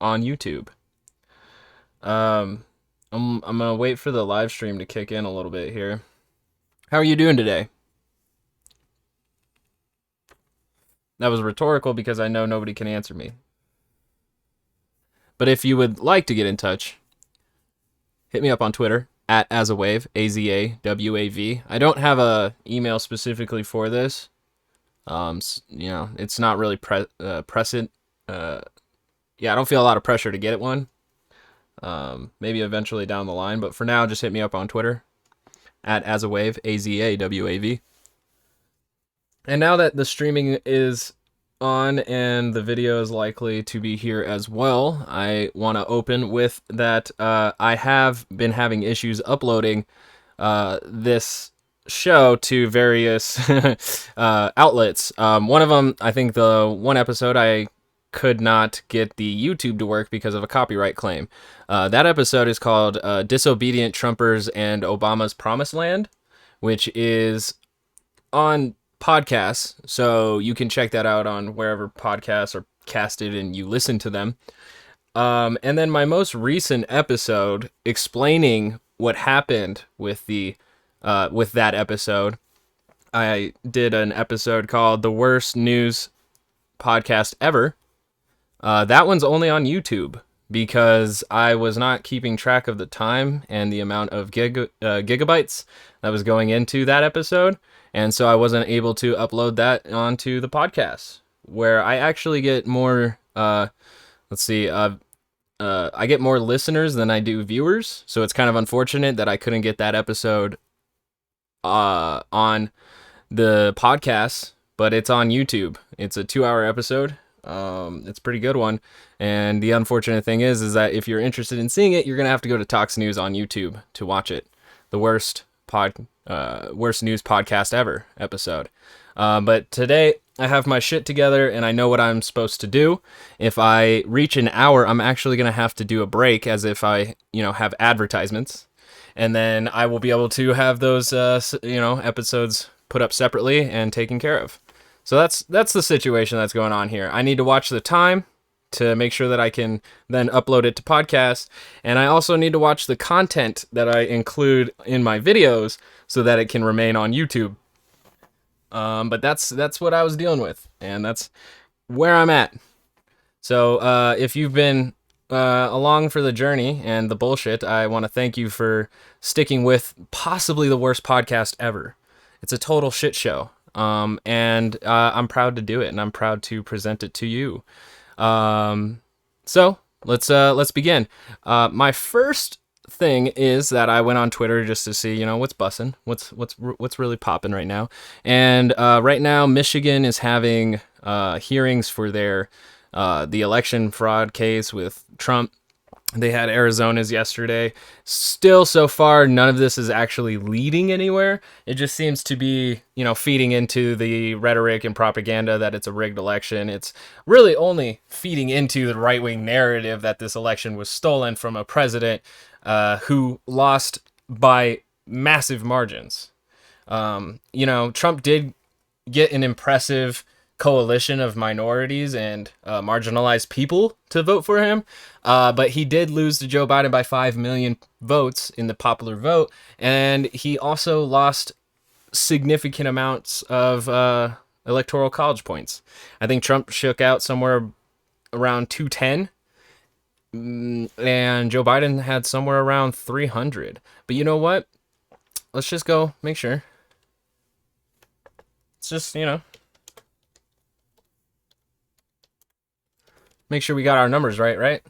on YouTube. Um, I'm gonna wait for the live stream to kick in a little bit here. How are you doing today? That was rhetorical because I know nobody can answer me. But if you would like to get in touch, hit me up on Twitter at Azawave, AZAWAV. I don't have a email specifically for this. It's not really present. Uh, yeah, I don't feel a lot of pressure to get one. Maybe eventually down the line, but for now, just hit me up on Twitter at Azawave, AZAWAV. And now that the streaming is on and the video is likely to be here as well, I want to open with that I have been having issues uploading this show to various outlets. One of them, I think the one episode I could not get the YouTube to work because of a copyright claim. That episode is called Disobedient Trumpers and Obama's Promised Land, which is on podcasts, so you can check that out on wherever podcasts are casted and you listen to them. And then my most recent episode explaining what happened with that episode. I did an episode called "The Worst News Podcast Ever." That one's only on YouTube because I was not keeping track of the time and the amount of gigabytes that was going into that episode. And so I wasn't able to upload that onto the podcast, where I actually get more, I get more listeners than I do viewers. So it's kind of unfortunate that I couldn't get that episode on the podcast, but it's on YouTube. It's a 2-hour episode. It's a pretty good one. And the unfortunate thing is that if you're interested in seeing it, you're going to have to go to Tox News on YouTube to watch it. The worst news podcast ever episode. But today I have my shit together and I know what I'm supposed to do. If I reach an hour, I'm actually going to have to do a break as if I, have advertisements. And then I will be able to have those, episodes put up separately and taken care of. So that's the situation that's going on here. I need to watch the time to make sure that I can then upload it to podcast. And I also need to watch the content that I include in my videos so that it can remain on YouTube. But that's what I was dealing with, and that's where I'm at. So if you've been along for the journey and the bullshit, I want to thank you for sticking with possibly the worst podcast ever. It's a total shit show. And I'm proud to do it, and I'm proud to present it to you. So let's begin. My first thing is that I went on Twitter just to see, what's bussin', what's really popping right now. And right now, Michigan is having hearings for the election fraud case with Trump. They had Arizona's yesterday. Still, so far, none of this is actually leading anywhere. It just seems to be, feeding into the rhetoric and propaganda that it's a rigged election. It's really only feeding into the right-wing narrative that this election was stolen from a president who lost by massive margins. Trump did get an impressive coalition of minorities and marginalized people to vote for him, but he did lose to Joe Biden by 5 million votes in the popular vote, and he also lost significant amounts of electoral college points. I think Trump shook out somewhere around 210, and Joe Biden had somewhere around 300. But you know what? Let's just go make sure. It's just, make sure we got our numbers right?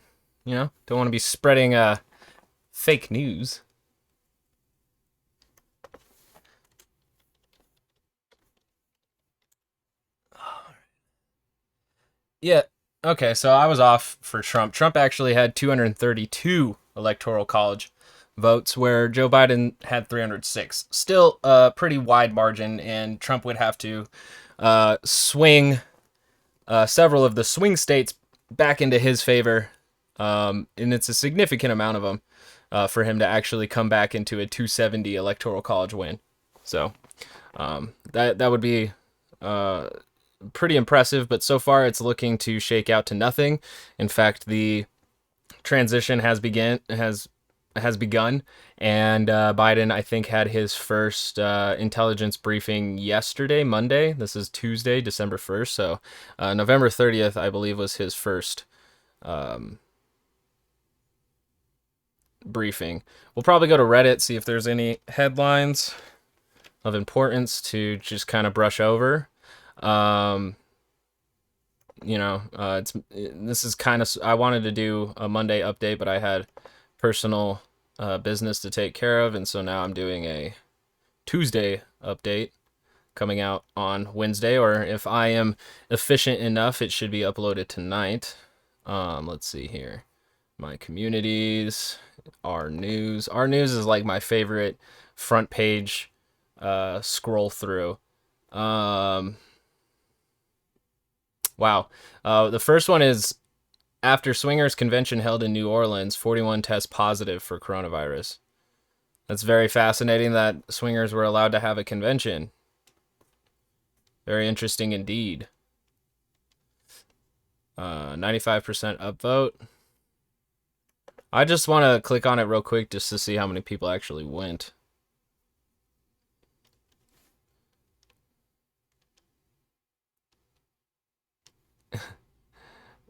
Don't want to be spreading fake news. Yeah, okay, so I was off for Trump. Trump actually had 232 electoral college votes, where Joe Biden had 306. Still a pretty wide margin, and Trump would have to swing several of the swing states back into his favor, and it's a significant amount of them for him to actually come back into a 270 electoral college win. So that would be pretty impressive, but so far it's looking to shake out to nothing. In fact, the transition has begun, and Biden, I think, had his first intelligence briefing yesterday, Monday. This is Tuesday, December 1st. So November 30th, I believe, was his first briefing. We'll probably go to Reddit, see if there's any headlines of importance to just kind of brush over. Um, this is kind of, I wanted to do a Monday update, but I had personal business to take care of, and so now I'm doing a Tuesday update coming out on Wednesday, or if I am efficient enough, it should be uploaded tonight. Let's see here. My communities, our news. Our news is like my favorite front page scroll through. Wow. The first one is, after Swingers Convention held in New Orleans, 41 test positive for coronavirus. That's very fascinating that swingers were allowed to have a convention. Very interesting indeed. 95% upvote. I just want to click on it real quick just to see how many people actually went.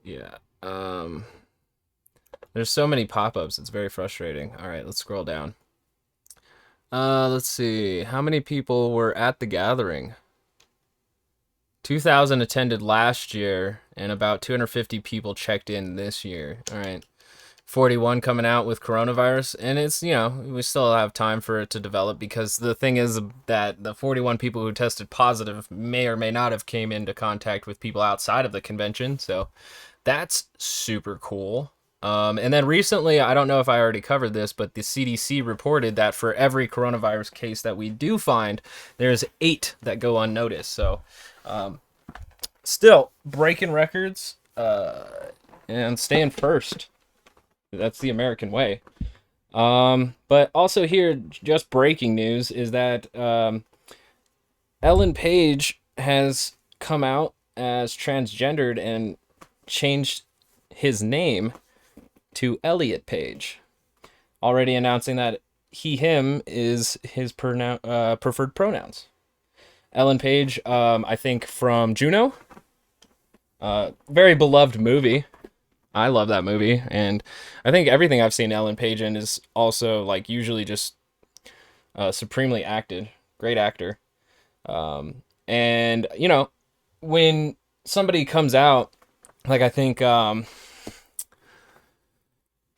Yeah. There's so many pop-ups. It's very frustrating. All right, let's scroll down. Let's see. How many people were at the gathering? 2,000 attended last year, and about 250 people checked in this year. All right. 41 coming out with coronavirus, and it's, we still have time for it to develop, because the thing is that the 41 people who tested positive may or may not have came into contact with people outside of the convention, so that's super cool. And then recently, I don't know if I already covered this, but the CDC reported that for every coronavirus case that we do find, there's 8 that go unnoticed. So still breaking records and staying first. That's the American way. But also here, just breaking news is that Ellen Page has come out as transgendered and changed his name to Elliot Page, already announcing that he, him is his preferred pronouns. Ellen Page, I think from Juno, very beloved movie. I love that movie, and I think everything I've seen Ellen Page in is also like usually just supremely acted. Great actor. And when somebody comes out, like I think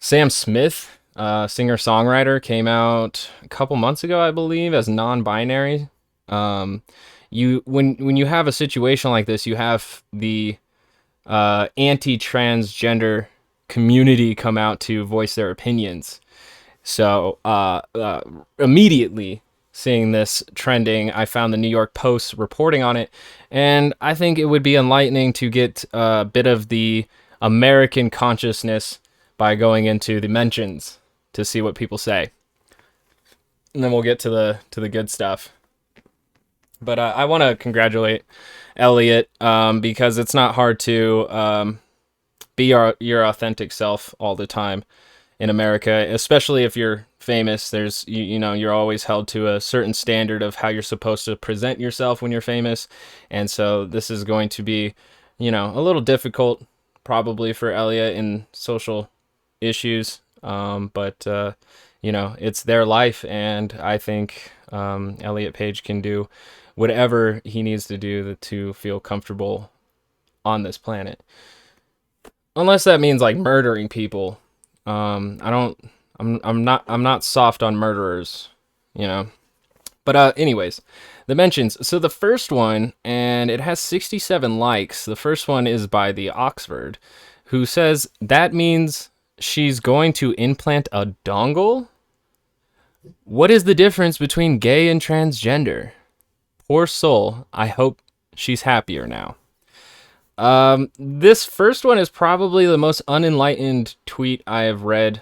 Sam Smith, singer-songwriter, came out a couple months ago, I believe, as non-binary. When you have a situation like this, you have the anti-transgender community come out to voice their opinions. So immediately seeing this trending, I found the New York Post reporting on it, and I think it would be enlightening to get a bit of the American consciousness by going into the mentions to see what people say, and then we'll get to the good stuff. But I want to congratulate Elliot, because it's not hard to be your authentic self all the time in America, especially if you're famous. There's you're always held to a certain standard of how you're supposed to present yourself when you're famous, and so this is going to be a little difficult probably for Elliot in social issues, but it's their life, and I think Elliot Page can do whatever he needs to do to feel comfortable on this planet. Unless that means like murdering people. I'm not soft on murderers, But anyways, the mentions. So the first one, and it has 67 likes. The first one is by the Oxford, who says that means she's going to implant a dongle? What is the difference between gay and transgender? Poor soul. I hope she's happier now. This first one is probably the most unenlightened tweet I have read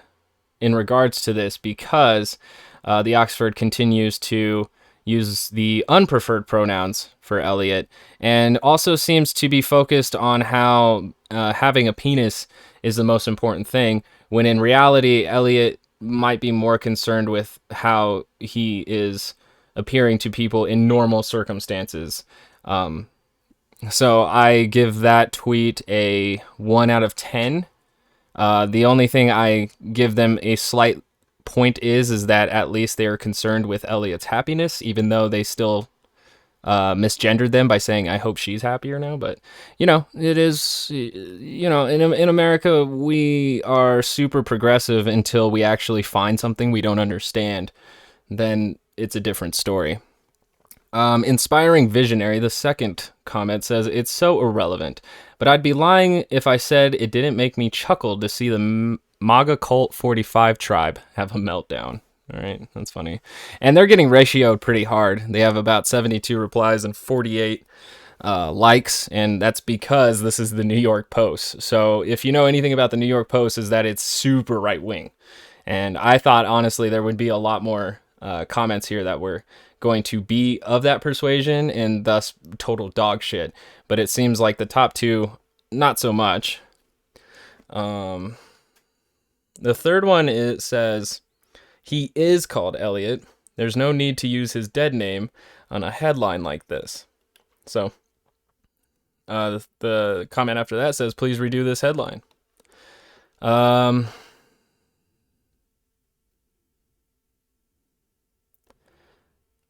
in regards to this, because the Oxford continues to use the unpreferred pronouns for Elliot, and also seems to be focused on how having a penis is the most important thing, when in reality, Elliot might be more concerned with how he is appearing to people in normal circumstances. So I give that tweet a 1 out of 10. The only thing I give them a slight point is that at least they are concerned with Elliot's happiness, even though they still misgendered them by saying, I hope she's happier now. But, it is, in America, we are super progressive until we actually find something we don't understand. Then it's a different story. Inspiring Visionary, the second comment, says, it's so irrelevant, but I'd be lying if I said it didn't make me chuckle to see the MAGA Cult 45 tribe have a meltdown. All right, that's funny. And they're getting ratioed pretty hard. They have about 72 replies and 48 likes, and that's because this is the New York Post. So if you know anything about the New York Post, is that it's super right-wing. And I thought, honestly, there would be a lot more comments here that were going to be of that persuasion and thus total dog shit. But it seems like the top two, not so much. The third one, it says, he is called Elliot. There's no need to use his dead name on a headline like this. So the comment after that says, please redo this headline.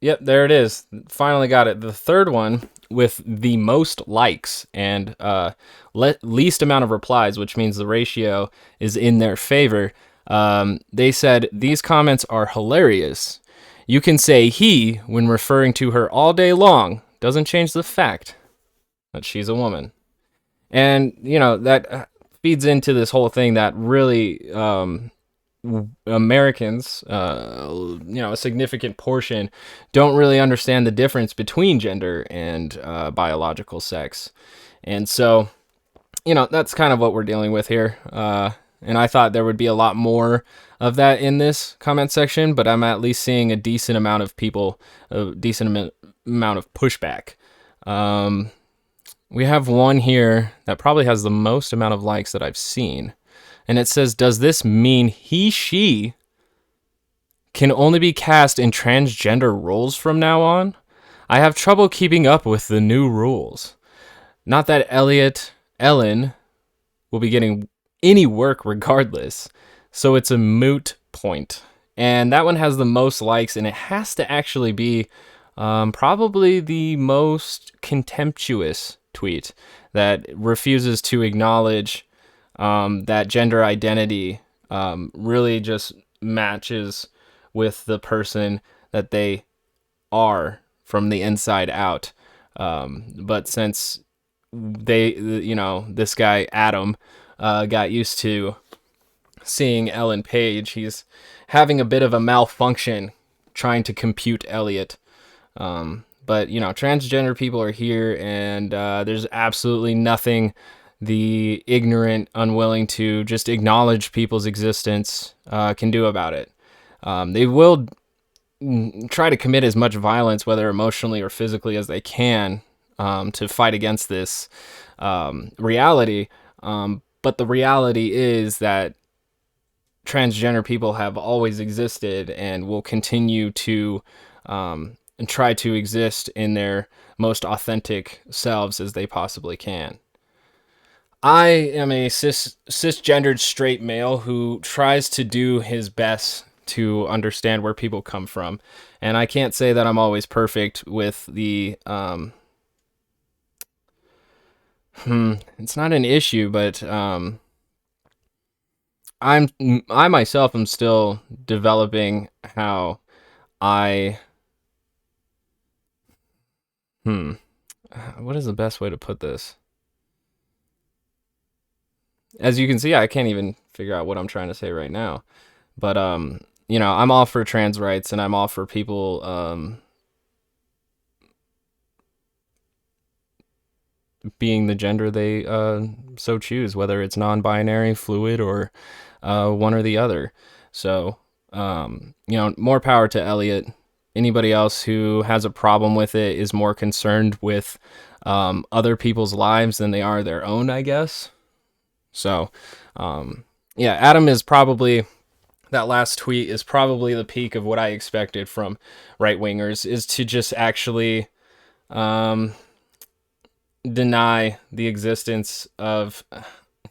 Yep, there it is. Finally got it. The third one with the most likes and least amount of replies, which means the ratio is in their favor. They said, these comments are hilarious. You can say he when referring to her all day long. Doesn't change the fact that she's a woman. And, that feeds into this whole thing that really Americans, a significant portion, don't really understand the difference between gender and biological sex. And so, that's kind of what we're dealing with here. And I thought there would be a lot more of that in this comment section, but I'm at least seeing a decent amount of people, a decent amount of pushback. We have one here that probably has the most amount of likes that I've seen. And it says, does this mean she can only be cast in transgender roles from now on? I have trouble keeping up with the new rules. Not that Ellen will be getting any work regardless, so it's a moot point. And that one has the most likes, and it has to actually be probably the most contemptuous tweet that refuses to acknowledge that gender identity really just matches with the person that they are from the inside out. But since this guy, Adam, got used to seeing Ellen Page, he's having a bit of a malfunction trying to compute Elliot. But, transgender people are here, and there's absolutely nothing the ignorant, unwilling to just acknowledge people's existence can do about it. They will try to commit as much violence, whether emotionally or physically, as they can to fight against this reality. But the reality is that transgender people have always existed and will continue to try to exist in their most authentic selves as they possibly can. I am a cisgendered straight male who tries to do his best to understand where people come from. And I can't say that I'm always perfect with the... it's not an issue, but I myself am still developing how I... what is the best way to put this? As you can see, I can't even figure out what I'm trying to say right now. But, I'm all for trans rights, and I'm all for people being the gender they so choose, whether it's non-binary, fluid, or one or the other. So, more power to Elliot. Anybody else who has a problem with it is more concerned with other people's lives than they are their own, I guess. So, Yeah, Adam is probably, that last tweet is probably the peak of what I expected from right wingers, is to just actually deny the existence of,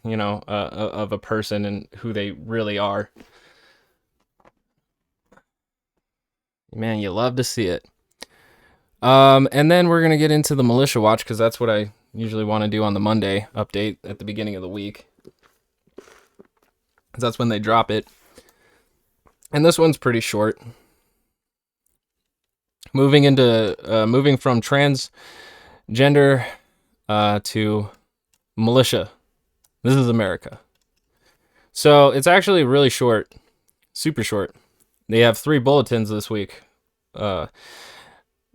of a person and who they really are. Man, you love to see it. And then we're gonna get into the militia watch, because that's what I usually want to do on the Monday update at the beginning of the week, because that's when they drop it. And this one's pretty short. Moving from transgender to militia. This is America. So it's actually really short, super short. They have 3 bulletins this week. So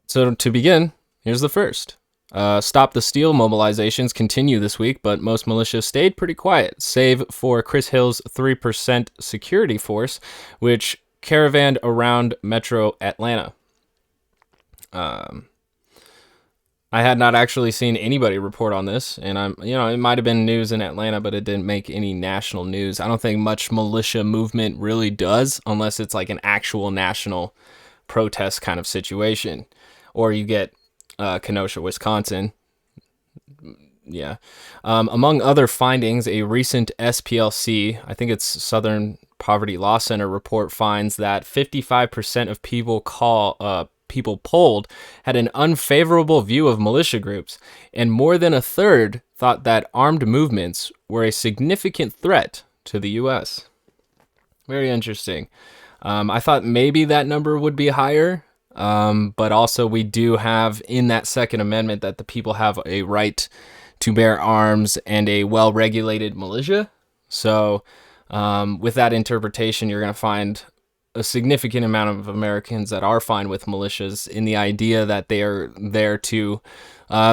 to begin, here's the first. Stop the Steal mobilizations continue this week, but most militias stayed pretty quiet, save for Chris Hill's 3% security force, which caravanned around Metro Atlanta. I had not actually seen anybody report on this, and it might have been news in Atlanta, but it didn't make any national news. I don't think much militia movement really does, unless it's like an actual national protest kind of situation, or you get Kenosha, Wisconsin. Yeah. Among other findings, a recent SPLC, I think it's Southern Poverty Law Center report, finds that 55% of people polled had an unfavorable view of militia groups, and more than a third thought that armed movements were a significant threat to the U.S. Very interesting. I thought maybe that number would be higher, but also we do have in that Second Amendment that the people have a right to bear arms and a well-regulated militia. So with that interpretation, you're going to find a significant amount of Americans that are fine with militias, in the idea that they are there to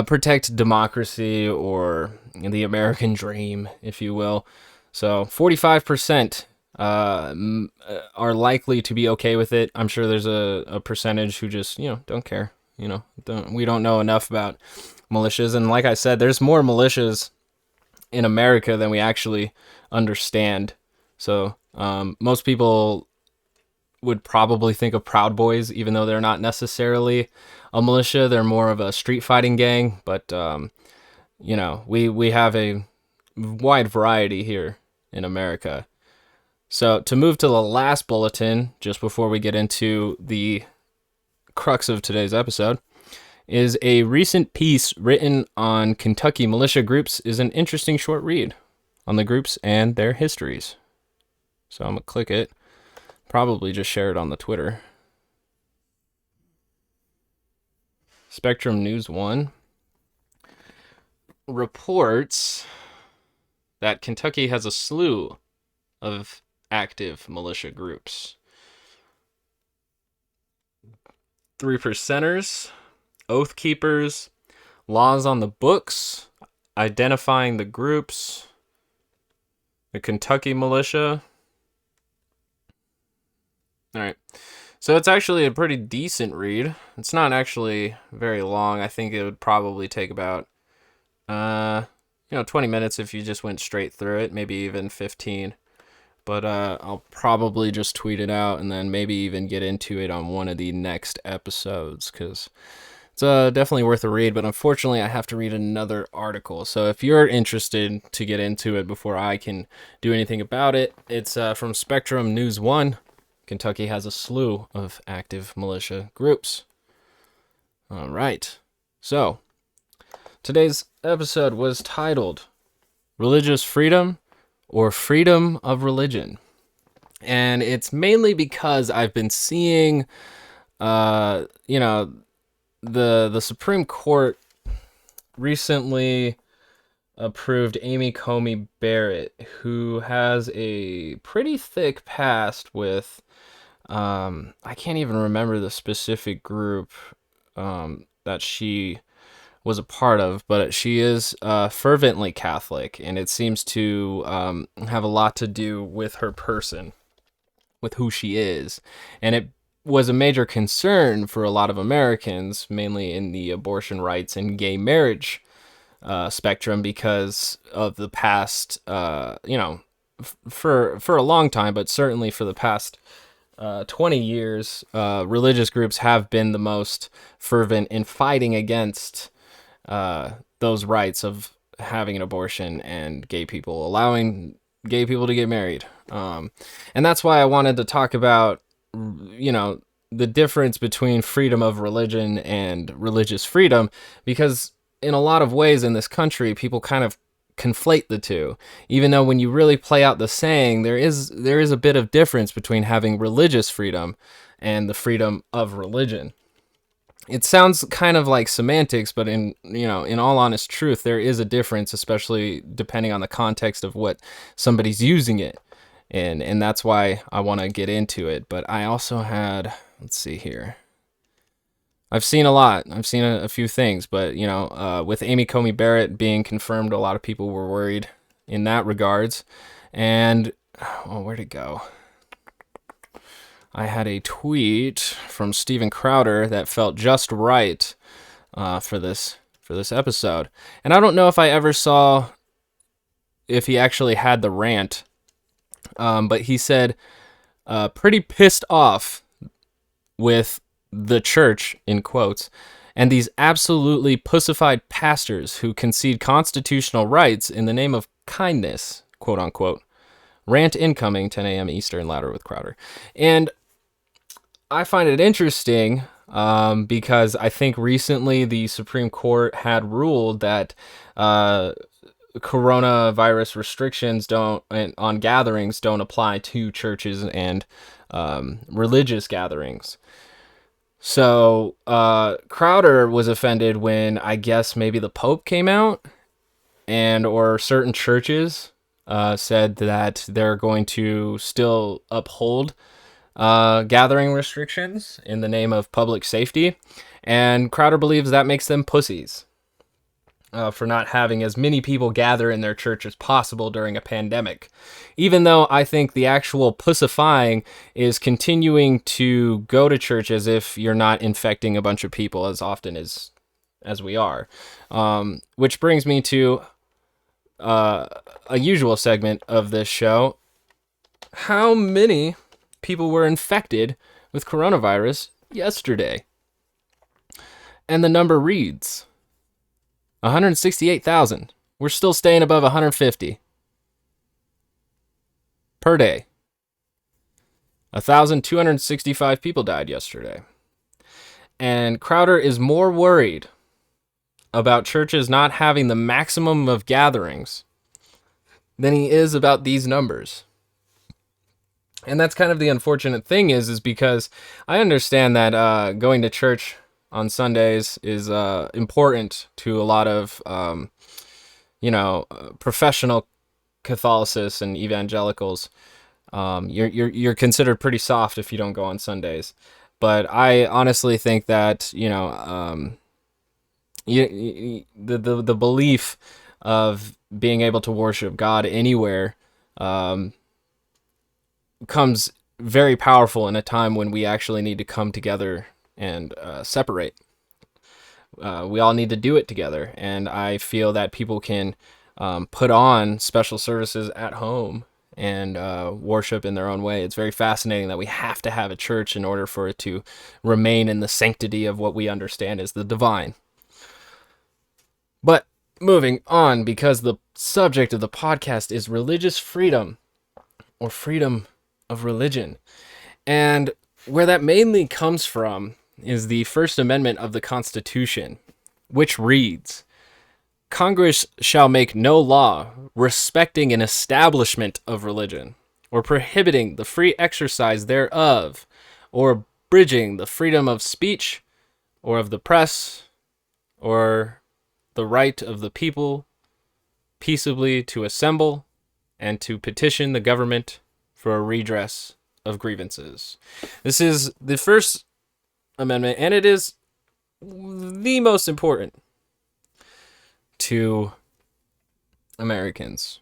protect democracy or the American dream, if you will. So 45% are likely to be okay with it. I'm sure there's a percentage who just, don't care. We don't know enough about militias. And like I said, there's more militias in America than we actually understand. So most people would probably think of Proud Boys, even though they're not necessarily a militia. They're more of a street fighting gang. But, we have a wide variety here in America. So to move to the last bulletin, just before we get into the crux of today's episode, is a recent piece written on Kentucky militia groups. Is an interesting short read on the groups and their histories. So I'm going to click it. Probably just share it on the Twitter. Spectrum News 1 reports that Kentucky has a slew of active militia groups. 3%ers, Oath Keepers, laws on the books, identifying the groups, the Kentucky militia. All right. So it's actually a pretty decent read. It's not actually very long. I think it would probably take about 20 minutes if you just went straight through it, maybe even 15. But I'll probably just tweet it out and then maybe even get into it on one of the next episodes, because it's definitely worth a read. But unfortunately, I have to read another article. So if you're interested to get into it before I can do anything about it, it's from Spectrum News 1. Kentucky has a slew of active militia groups. All right. So today's episode was titled Religious Freedom or Freedom of Religion. And it's mainly because I've been seeing, the Supreme Court recently approved Amy Coney Barrett, who has a pretty thick past with, I can't even remember the specific group that she was a part of, but she is fervently Catholic, and it seems to have a lot to do with her person, with who she is. And it was a major concern for a lot of Americans, mainly in the abortion rights and gay marriage spectrum, because of the past, for a long time, but certainly for the past 20 years, religious groups have been the most fervent in fighting against those rights of having an abortion and gay people, allowing gay people to get married. And that's why I wanted to talk about, the difference between freedom of religion and religious freedom, because in a lot of ways in this country, people kind of conflate the two, even though when you really play out the saying, there is a bit of difference between having religious freedom and the freedom of religion. It sounds kind of like semantics, but in all honest truth, there is a difference, especially depending on the context of what somebody's using it in, and that's why I want to get into it. But I also had, let's see here. I've seen a lot. I've seen a few things, but with Amy Coney Barrett being confirmed, a lot of people were worried in that regards. And where'd it go? I had a tweet from Steven Crowder that felt just right for this episode, and I don't know if I ever saw if he actually had the rant, but he said, "Pretty pissed off with the church," in quotes, "and these absolutely pussified pastors who concede constitutional rights in the name of kindness," quote unquote. Rant incoming, 10 a.m. Eastern, louder with Crowder. And I find it interesting because I think recently the Supreme Court had ruled that coronavirus restrictions on gatherings don't apply to churches and religious gatherings. So Crowder was offended when, I guess, maybe the Pope came out or certain churches said that they're going to still uphold gathering restrictions in the name of public safety. And Crowder believes that makes them pussies for not having as many people gather in their church as possible during a pandemic. Even though I think the actual pussifying is continuing to go to church as if you're not infecting a bunch of people as often as we are. Which brings me to a usual segment of this show. How many people were infected with coronavirus yesterday? And the number reads 168,000. We're still staying above 150 per day. 1,265 people died yesterday. And Crowder is more worried about churches not having the maximum of gatherings than he is about these numbers. And that's kind of the unfortunate thing is because I understand that going to church on Sundays is important to a lot of, professional Catholicists and evangelicals. You're considered pretty soft if you don't go on Sundays. But I honestly think that, the belief of being able to worship God anywhere comes very powerful in a time when we actually need to come together and separate. We all need to do it together, and I feel that people can put on special services at home and worship in their own way. It's very fascinating that we have to have a church in order for it to remain in the sanctity of what we understand as the divine. But moving on, because the subject of the podcast is religious freedom or freedom of religion. And where that mainly comes from is the First Amendment of the Constitution, which reads, "Congress shall make no law respecting an establishment of religion, or prohibiting the free exercise thereof, or abridging the freedom of speech, or of the press, or the right of the people peaceably to assemble and to petition the government for a redress of grievances." This is the First Amendment, and it is the most important to Americans.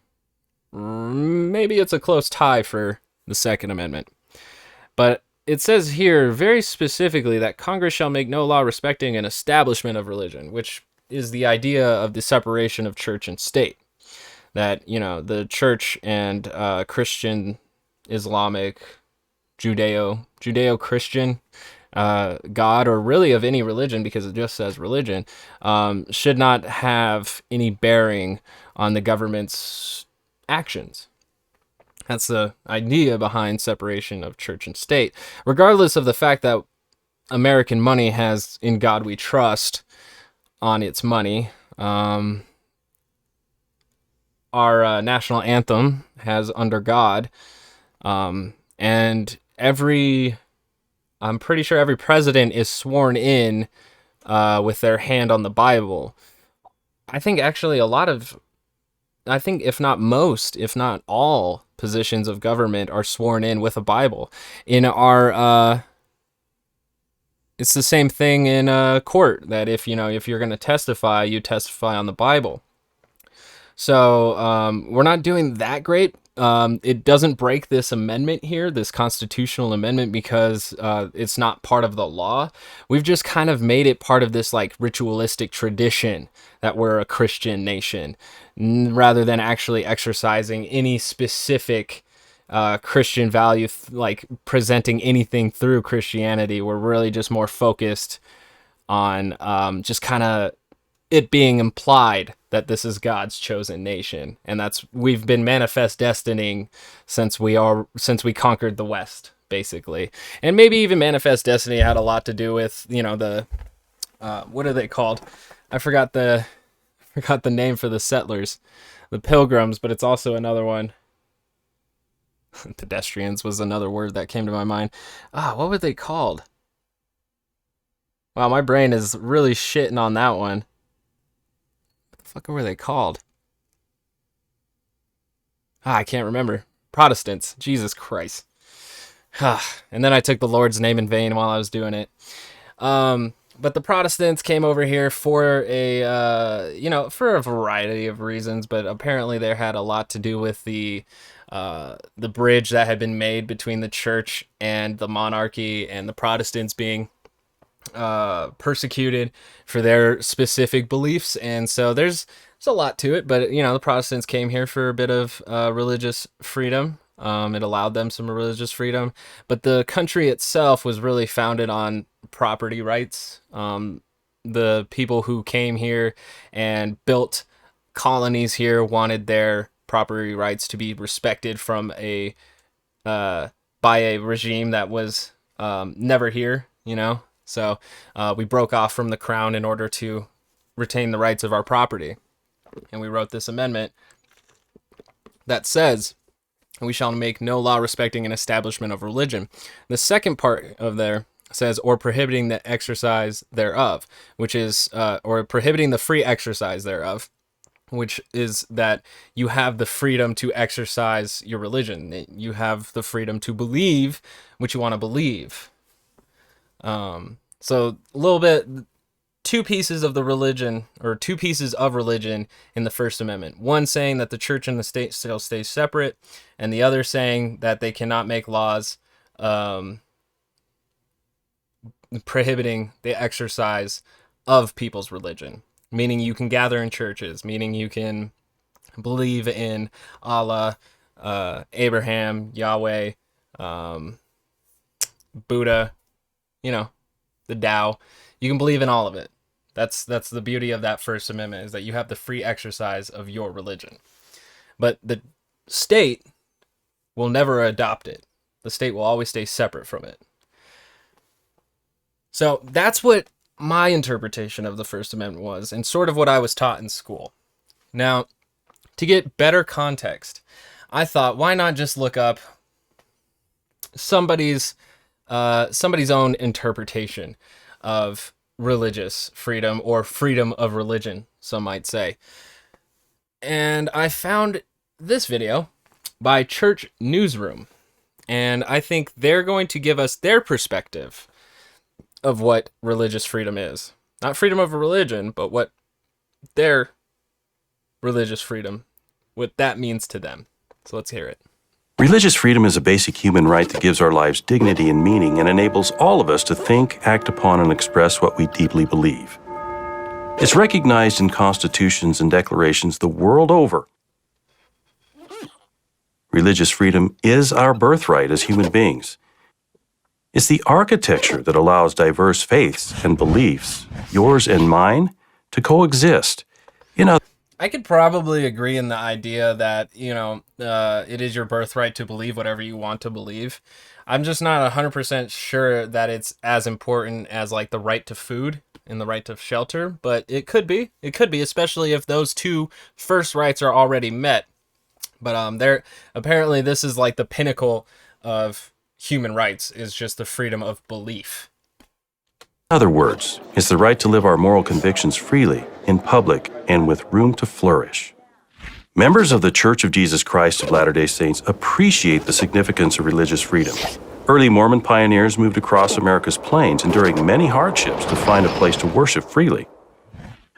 Maybe it's a close tie for the Second Amendment. But it says here very specifically that Congress shall make no law respecting an establishment of religion, which is the idea of the separation of church and state. that, the church and Christian, Islamic, Judeo-Christian God, or really of any religion, because it just says religion, should not have any bearing on the government's actions. That's the idea behind separation of church and state, regardless of the fact that American money has "In God We Trust" on its money. Our national anthem has "Under God," and I'm pretty sure every president is sworn in with their hand on the Bible. I think actually if not most, if not all positions of government are sworn in with a Bible. In our, it's the same thing in court, that if you're going to testify, you testify on the Bible. So we're not doing that great. It doesn't break this amendment here, this constitutional amendment, because it's not part of the law. We've just kind of made it part of this like ritualistic tradition that we're a Christian nation, rather than actually exercising any specific Christian value, like presenting anything through Christianity. We're really just more focused on just kind of it being implied that this is God's chosen nation, and we've been manifest destinying since we conquered the West, basically. And maybe even manifest destiny had a lot to do with the what are they called? I forgot the name for the settlers, the Pilgrims, but it's also another one. Pedestrians was another word that came to my mind. What were they called? Wow, my brain is really shitting on that one. Fuck, what were they called? I can't remember. Protestants. Jesus Christ. And then I took the Lord's name in vain while I was doing it. But the Protestants came over here for for a variety of reasons, but apparently they had a lot to do with the bridge that had been made between the church and the monarchy, and the Protestants being persecuted for their specific beliefs. And so there's a lot to it, but the Protestants came here for a bit of religious freedom. It allowed them some religious freedom, but the country itself was really founded on property rights. The people who came here and built colonies here wanted their property rights to be respected from by a regime that was never here, So we broke off from the crown in order to retain the rights of our property. And we wrote this amendment that says, "We shall make no law respecting an establishment of religion." The second part of there says, "or prohibiting the exercise thereof," which is, or prohibiting the free exercise thereof, which is that you have the freedom to exercise your religion. You have the freedom to believe what you want to believe. So a little bit, two pieces of religion in the First Amendment. One saying that the church and the state still stay separate, and the other saying that they cannot make laws prohibiting the exercise of people's religion. Meaning you can gather in churches, meaning you can believe in Allah, Abraham, Yahweh, Buddha, the Tao. You can believe in all of it. That's the beauty of that First Amendment, is that you have the free exercise of your religion. But the state will never adopt it. The state will always stay separate from it. So that's what my interpretation of the First Amendment was, and sort of what I was taught in school. Now, to get better context, I thought, why not just look up somebody's own interpretation of religious freedom, or freedom of religion, some might say. And I found this video by Church Newsroom, and I think they're going to give us their perspective of what religious freedom is. Not freedom of a religion, but what their religious freedom, what that means to them. So let's hear it. Religious freedom is a basic human right that gives our lives dignity and meaning, and enables all of us to think, act upon, and express what we deeply believe. It's recognized in constitutions and declarations the world over. Religious freedom is our birthright as human beings. It's the architecture that allows diverse faiths and beliefs, yours and mine, to coexist. I could probably agree in the idea that, it is your birthright to believe whatever you want to believe. I'm just not 100% sure that it's as important as like the right to food and the right to shelter, but it could be. It could be, especially if those two first rights are already met. But there apparently this is like the pinnacle of human rights, is just the freedom of belief. In other words, it's the right to live our moral convictions freely, in public, and with room to flourish. Members of the Church of Jesus Christ of Latter-day Saints appreciate the significance of religious freedom. Early Mormon pioneers moved across America's plains, enduring many hardships to find a place to worship freely.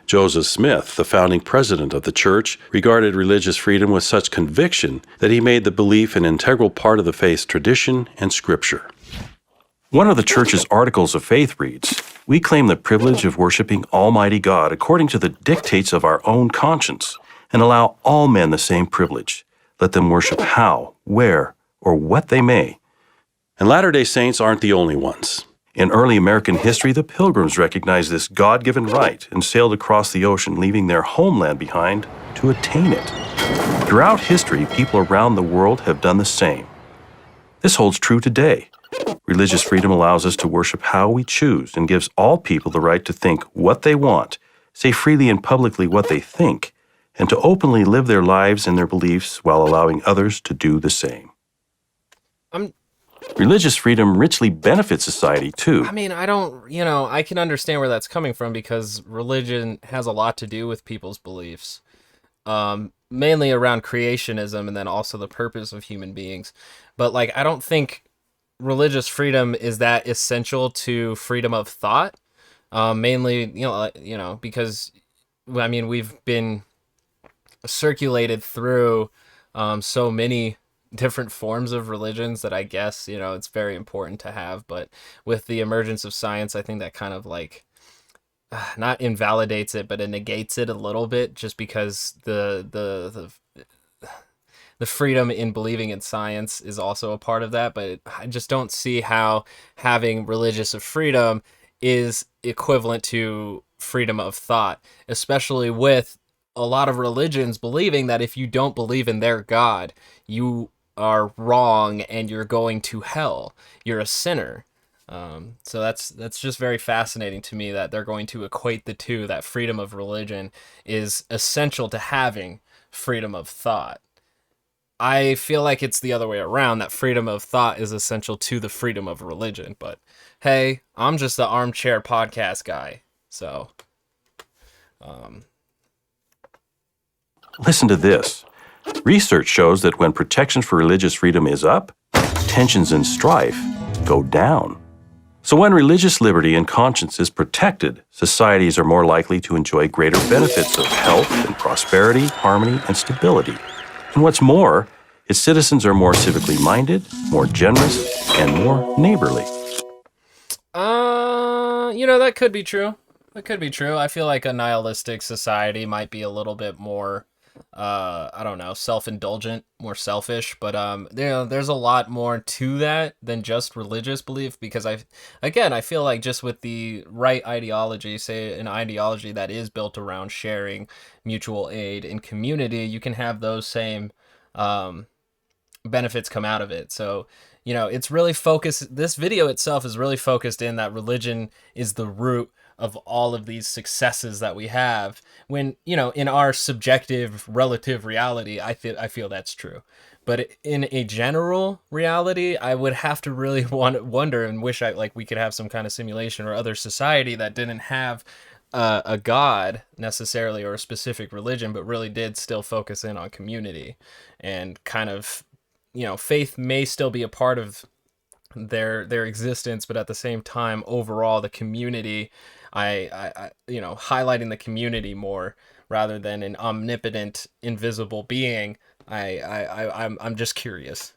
Joseph Smith, the founding president of the church, regarded religious freedom with such conviction that he made the belief an integral part of the faith's tradition and scripture. One of the church's articles of faith reads, "We claim the privilege of worshiping Almighty God according to the dictates of our own conscience, and allow all men the same privilege. Let them worship how, where, or what they may." And Latter-day Saints aren't the only ones. In early American history, the Pilgrims recognized this God-given right and sailed across the ocean, leaving their homeland behind to attain it. Throughout history, people around the world have done the same. This holds true today. Religious freedom allows us to worship how we choose and gives all people the right to think what they want, say freely and publicly what they think, and to openly live their lives and their beliefs while allowing others to do the same. Religious freedom richly benefits society, too. I can understand where that's coming from, because religion has a lot to do with people's beliefs. Mainly around creationism and then also the purpose of human beings. But, I don't think religious freedom is that essential to freedom of thought. Mainly, because, we've been circulated through so many different forms of religions that I guess, it's very important to have. But with the emergence of science, I think that kind of not invalidates it, but it negates it a little bit, just because the freedom in believing in science is also a part of that. But I just don't see how having religious freedom is equivalent to freedom of thought, especially with a lot of religions believing that if you don't believe in their God, you are wrong and you're going to hell. You're a sinner. So that's just very fascinating to me that they're going to equate the two, that freedom of religion is essential to having freedom of thought. I feel like it's the other way around, that freedom of thought is essential to the freedom of religion. But hey, I'm just the armchair podcast guy. So, Listen to this. Research shows that when protection for religious freedom is up, tensions and strife go down. So when religious liberty and conscience is protected, societies are more likely to enjoy greater benefits of health and prosperity, harmony, and stability. And what's more, its citizens are more civically minded, more generous, and more neighborly. That cocould be true. That could be true. I feel like a nihilistic society might be a little bit more, self-indulgent, more selfish. But, there's a lot more to that than just religious belief, because I feel like just with the right ideology, say an ideology that is built around sharing, mutual aid, and community, you can have those same benefits come out of it. So, it's really focused. This video itself is really focused in that religion is the root of all of these successes that we have, when, in our subjective relative reality, I feel that's true. But in a general reality, I would have to really wonder and wish we could have some kind of simulation or other society that didn't have a god necessarily or a specific religion, but really did still focus in on community and kind of, faith may still be a part of their existence, but at the same time, overall, the community, I highlighting the community more rather than an omnipotent, invisible being. I'm just curious.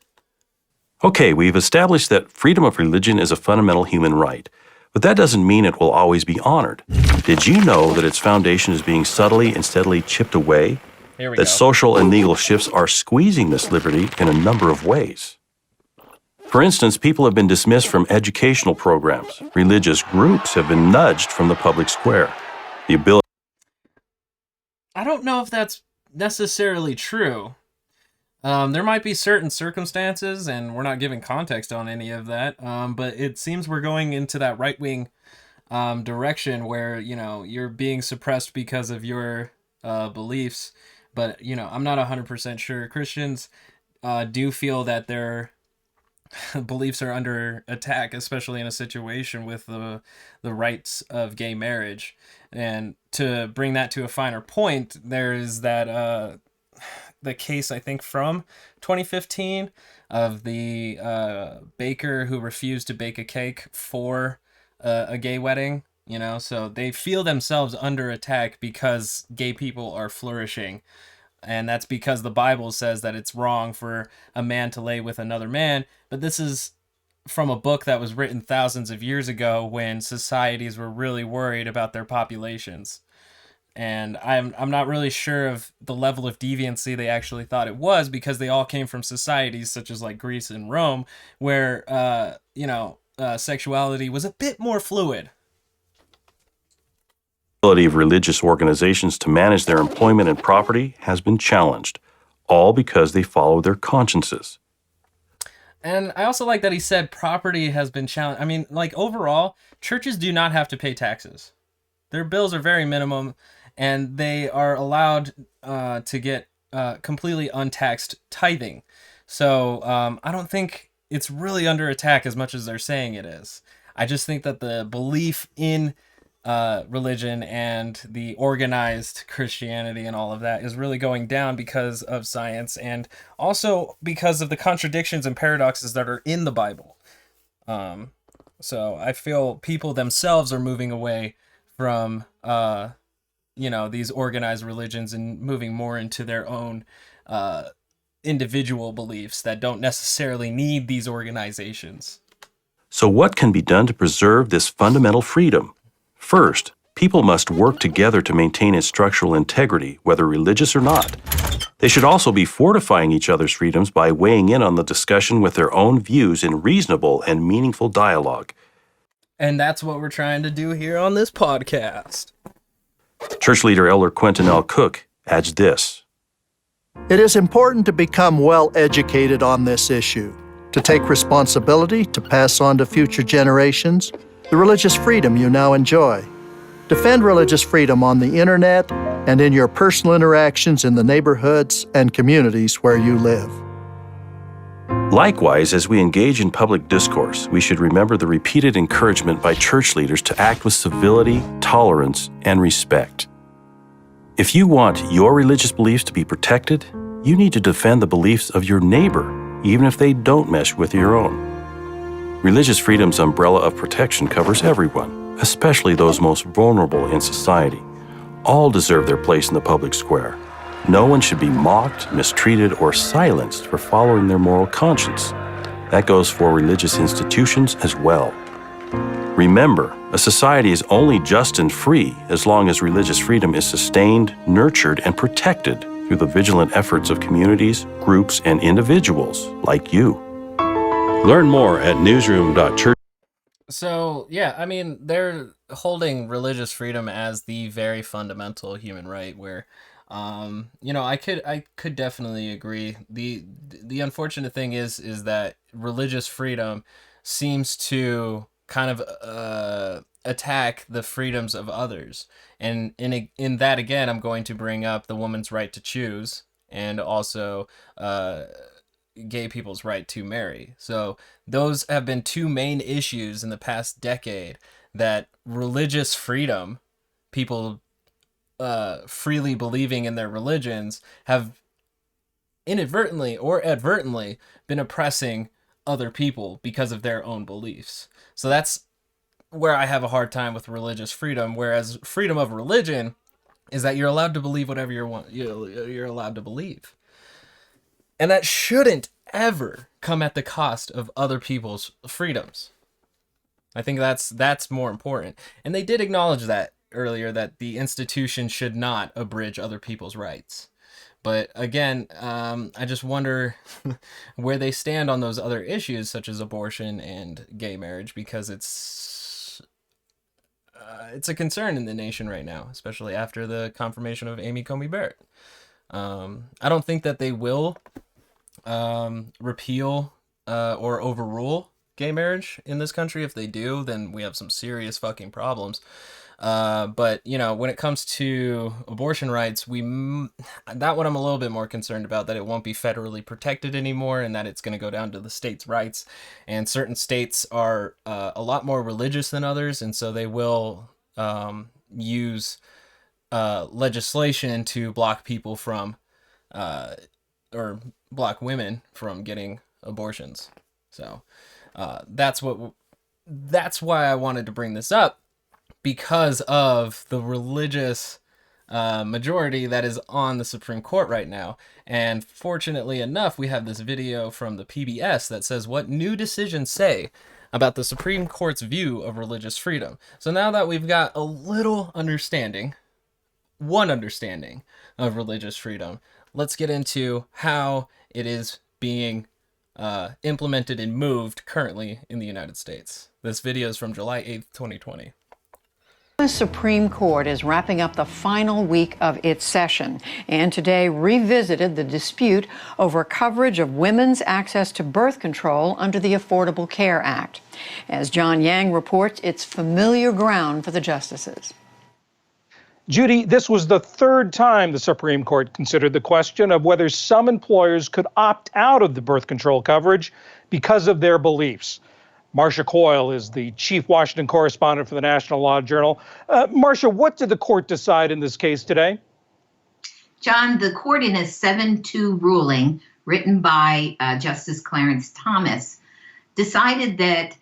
Okay, we've established that freedom of religion is a fundamental human right, but that doesn't mean it will always be honored. Did you know that its foundation is being subtly and steadily chipped away? Here we that go. social and legal shifts are squeezing this liberty in a number of ways. For instance, people have been dismissed from educational programs. Religious groups have been nudged from the public square. The ability I don't know if that's necessarily true. There might be certain circumstances, and we're not giving context on any of that. But it seems we're going into that right wing direction where you're being suppressed because of your beliefs. But I'm not 100% sure. Christians do feel that their beliefs are under attack, especially in a situation with the rights of gay marriage. And to bring that to a finer point, there is that the case I think from 2015 of the baker who refused to bake a cake for a gay wedding. So they feel themselves under attack because gay people are flourishing, and that's because the Bible says that it's wrong for a man to lay with another man. But this is from a book that was written thousands of years ago when societies were really worried about their populations. And I'm not really sure of the level of deviancy they actually thought it was, because they all came from societies such as like Greece and Rome, where sexuality was a bit more fluid. of religious organizations to manage their employment and property has been challenged, all because they follow their consciences. And I also like that he said property has been challenged. I mean, like overall, churches do not have to pay taxes. Their bills are very minimum, and they are allowed to get completely untaxed tithing. So I don't think it's really under attack as much as they're saying it is. I just think that the belief in religion and the organized Christianity and all of that is really going down because of science, and also because of the contradictions and paradoxes that are in the Bible. So I feel people themselves are moving away from these organized religions and moving more into their own individual beliefs that don't necessarily need these organizations. So, what can be done to preserve this fundamental freedom? First, people must work together to maintain its structural integrity, whether religious or not. They should also be fortifying each other's freedoms by weighing in on the discussion with their own views in reasonable and meaningful dialogue. And that's what we're trying to do here on this podcast. Church leader Elder Quentin L. Cook adds this: It is important to become well educated on this issue, to take responsibility to pass on to future generations the religious freedom you now enjoy. Defend religious freedom on the internet and in your personal interactions in the neighborhoods and communities where you live. Likewise, as we engage in public discourse, we should remember the repeated encouragement by church leaders to act with civility, tolerance, and respect. If you want your religious beliefs to be protected, you need to defend the beliefs of your neighbor, even if they don't mesh with your own. Religious freedom's umbrella of protection covers everyone, especially those most vulnerable in society. All deserve their place in the public square. No one should be mocked, mistreated, or silenced for following their moral conscience. That goes for religious institutions as well. Remember, a society is only just and free as long as religious freedom is sustained, nurtured, and protected through the vigilant efforts of communities, groups, and individuals like you. Learn more at newsroom.church. So, yeah, I mean, they're holding religious freedom as the very fundamental human right, where I could definitely agree. The unfortunate thing is that religious freedom seems to kind of attack the freedoms of others. And in that, again, I'm going to bring up the woman's right to choose, and also gay people's right to marry. So those have been two main issues in the past decade that religious freedom, people freely believing in their religions, have inadvertently or advertently been oppressing other people because of their own beliefs. So that's where I have a hard time with religious freedom, whereas freedom of religion is that you're allowed to believe whatever you're allowed to believe. And that shouldn't ever come at the cost of other people's freedoms. I think that's more important. And they did acknowledge that earlier, that the institution should not abridge other people's rights. But again, I just wonder where they stand on those other issues, such as abortion and gay marriage, because it's a concern in the nation right now, especially after the confirmation of Amy Coney Barrett. I don't think that they will repeal or overrule gay marriage in this country. If they do, then we have some serious fucking problems. But you know, when it comes to abortion rights, that one I'm a little bit more concerned about, that it won't be federally protected anymore, and that it's going to go down to the states' rights. And certain states are a lot more religious than others, and so they will use legislation to block people from or block women from getting abortions. So that's why I wanted to bring this up, because of the religious majority that is on the Supreme Court right now. And fortunately enough, we have this video from the PBS that says what new decisions say about the Supreme Court's view of religious freedom. So now that we've got a little understanding, one understanding of religious freedom, let's get into how it is being implemented and moved currently in the United States. This video is from July 8th, 2020. The Supreme Court is wrapping up the final week of its session and today revisited the dispute over coverage of women's access to birth control under the Affordable Care Act. As John Yang reports, it's familiar ground for the justices. Judy, this was the third time the Supreme Court considered the question of whether some employers could opt out of the birth control coverage because of their beliefs. Marcia Coyle is the chief Washington correspondent for the National Law Journal. Marcia, what did the court decide in this case today? John, the court, in a 7-2 ruling written by Justice Clarence Thomas, decided that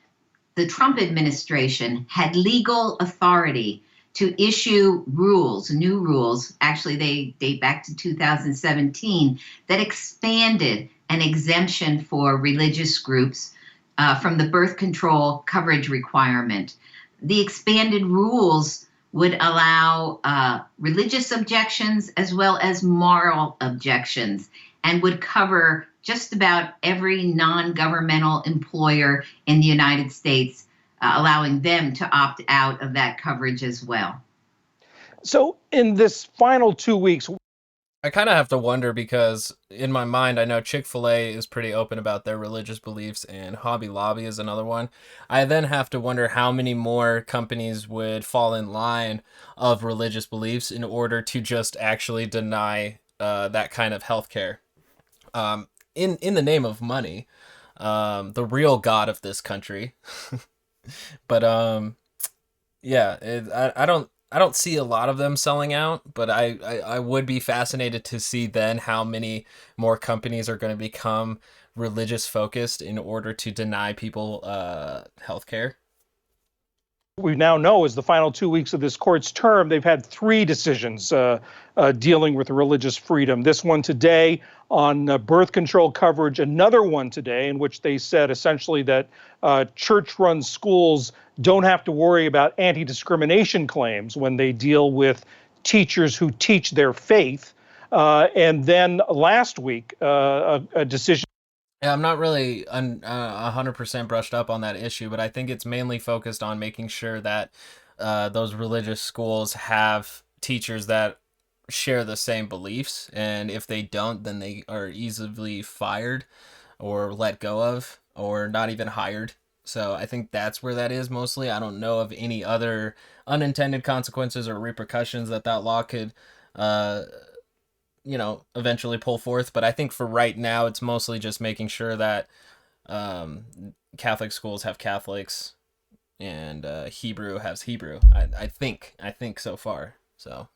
the Trump administration had legal authority to issue rules, new rules, actually they date back to 2017, that expanded an exemption for religious groups from the birth control coverage requirement. The expanded rules would allow religious objections as well as moral objections, and would cover just about every non-governmental employer in the United States, allowing them to opt out of that coverage as well. So in this final 2 weeks, I kind of have to wonder, because in my mind, I know Chick-fil-A is pretty open about their religious beliefs, and Hobby Lobby is another one. I then have to wonder how many more companies would fall in line of religious beliefs in order to just actually deny that kind of healthcare in the name of money, the real god of this country. But yeah, I don't see a lot of them selling out, but I would be fascinated to see then how many more companies are going to become religious focused in order to deny people healthcare. we now know is the final 2 weeks of this court's term, they've had three decisions dealing with religious freedom. This one today on birth control coverage, another one today in which they said essentially that church-run schools don't have to worry about anti-discrimination claims when they deal with teachers who teach their faith. And then last week, a decision. Yeah, I'm not really 100% brushed up on that issue, but I think it's mainly focused on making sure that those religious schools have teachers that share the same beliefs, and if they don't, then they are easily fired or let go of or not even hired. So I think that's where that is mostly. I don't know of any other unintended consequences or repercussions that law could eventually pull forth. But I think for right now, it's mostly just making sure that Catholic schools have Catholics and Hebrew has Hebrew. I think so far. So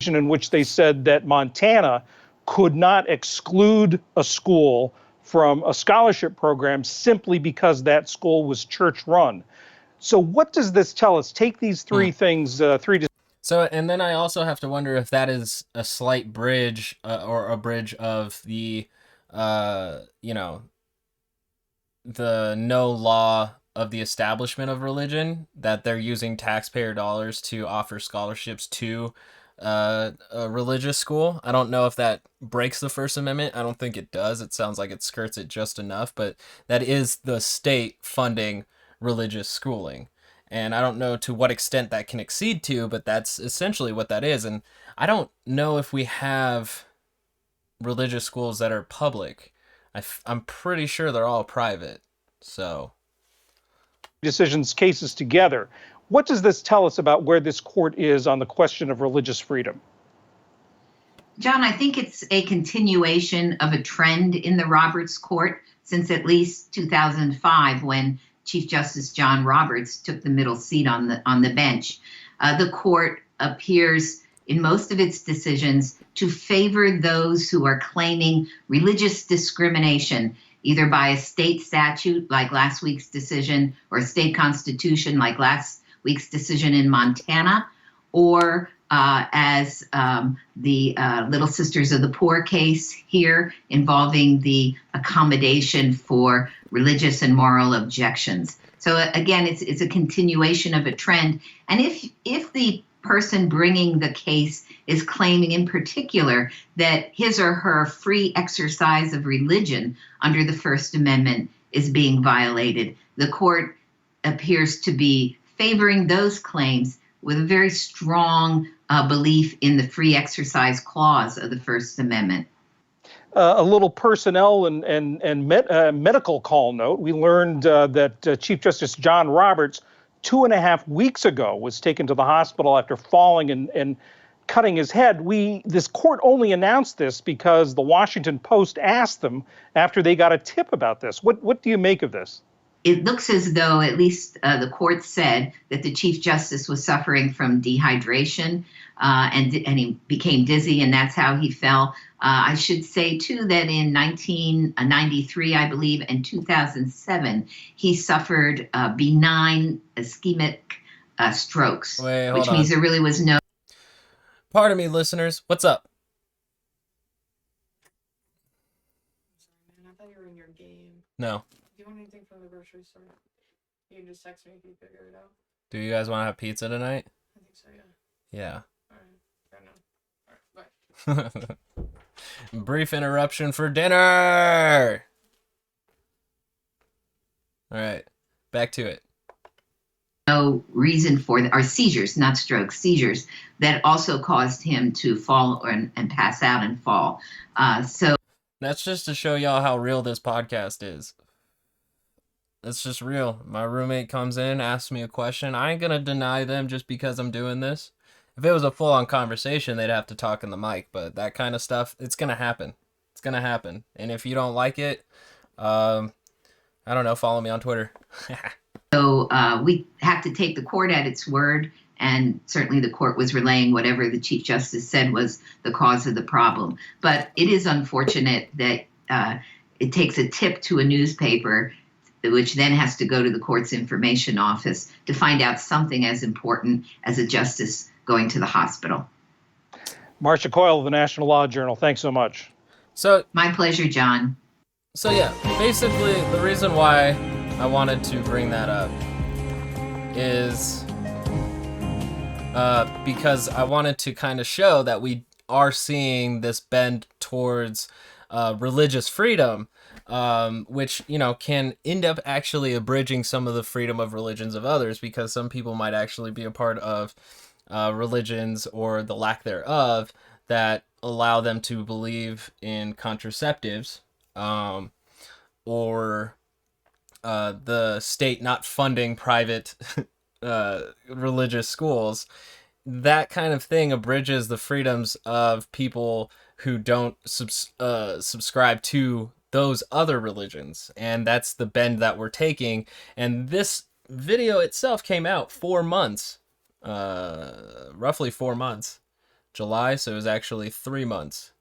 in which they said that Montana could not exclude a school from a scholarship program simply because that school was church run. So what does this tell us? Take these three things, So, and then I also have to wonder if that is a slight bridge or a bridge of the, the no law of the establishment of religion, that they're using taxpayer dollars to offer scholarships to a religious school. I don't know if that breaks the First Amendment. I don't think it does. It sounds like it skirts it just enough, but that is the state funding religious schooling. And I don't know to what extent that can exceed to, but that's essentially what that is. And I don't know if we have religious schools that are public. I'm pretty sure they're all private. So decisions cases together. What does this tell us about where this court is on the question of religious freedom? John, I think it's a continuation of a trend in the Roberts Court since at least 2005, when Chief Justice John Roberts took the middle seat on the bench. The court appears in most of its decisions to favor those who are claiming religious discrimination, either by a state statute like last week's decision, or a state constitution like last week's decision in Montana, or as the Little Sisters of the Poor case here, involving the accommodation for religious and moral objections. So again, it's a continuation of a trend. And if the person bringing the case is claiming in particular that his or her free exercise of religion under the First Amendment is being violated, the court appears to be favoring those claims with a very strong belief in the free exercise clause of the First Amendment. A little personnel and medical call note. We learned that Chief Justice John Roberts, 2.5 weeks ago, was taken to the hospital after falling and cutting his head. This court only announced this because the Washington Post asked them after they got a tip about this. What do you make of this? It looks as though, at least the court said, that the Chief Justice was suffering from dehydration and he became dizzy, and that's how he fell. I should say, too, that in 1993, I believe, and 2007, he suffered benign ischemic strokes, which means there really was no... Pardon me, listeners. What's up? Sorry, man. I thought you were in your game. No. Do you want anything from the grocery store? You can just text me if you figure it out. Do you guys want to have pizza tonight? I think so, yeah. Yeah. Alright, fair enough. Alright, bye. Brief interruption for dinner. All right, back to it. No reason for or seizures, not strokes, seizures that also caused him to fall and pass out and fall. So that's just to show y'all how real this podcast is. It's just real. My roommate comes in, asks me a question. I ain't gonna deny them just because I'm doing this. If it was a full-on conversation, they'd have to talk in the mic, but that kind of stuff, it's gonna happen. It's gonna happen. And if you don't like it, I don't know, follow me on Twitter. So we have to take the court at its word, and certainly the court was relaying whatever the Chief Justice said was the cause of the problem. But it is unfortunate that it takes a tip to a newspaper, which then has to go to the court's information office to find out something as important as a justice going to the hospital. Marcia Coyle of the National Law Journal, thanks so much. So my pleasure, John. So yeah, basically the reason why I wanted to bring that up is because I wanted to kind of show that we are seeing this bend towards religious freedom, which, you know, can end up actually abridging some of the freedom of religions of others, because some people might actually be a part of religions, or the lack thereof, that allow them to believe in contraceptives, or the state not funding private religious schools. That kind of thing abridges the freedoms of people who don't subscribe to those other religions. And that's the bend that we're taking. And this video itself came out 4 months, roughly 4 months, July. So it was actually 3 months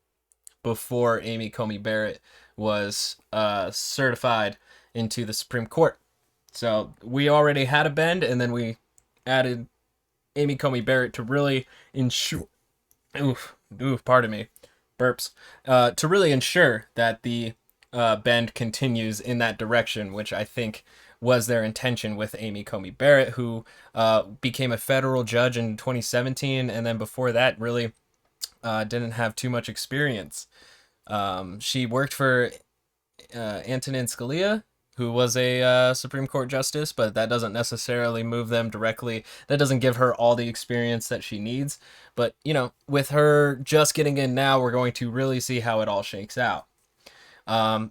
before Amy Coney Barrett was certified into the Supreme Court. So we already had a bend, and then we added Amy Coney Barrett to really ensure, pardon me, burps, to really ensure that the bend continues in that direction, which I think was their intention with Amy Coney Barrett, who became a federal judge in 2017, and then before that really didn't have too much experience. She worked for Antonin Scalia, who was a Supreme Court justice, but that doesn't necessarily move them directly. That doesn't give her all the experience that she needs. But, you know, with her just getting in now, we're going to really see how it all shakes out.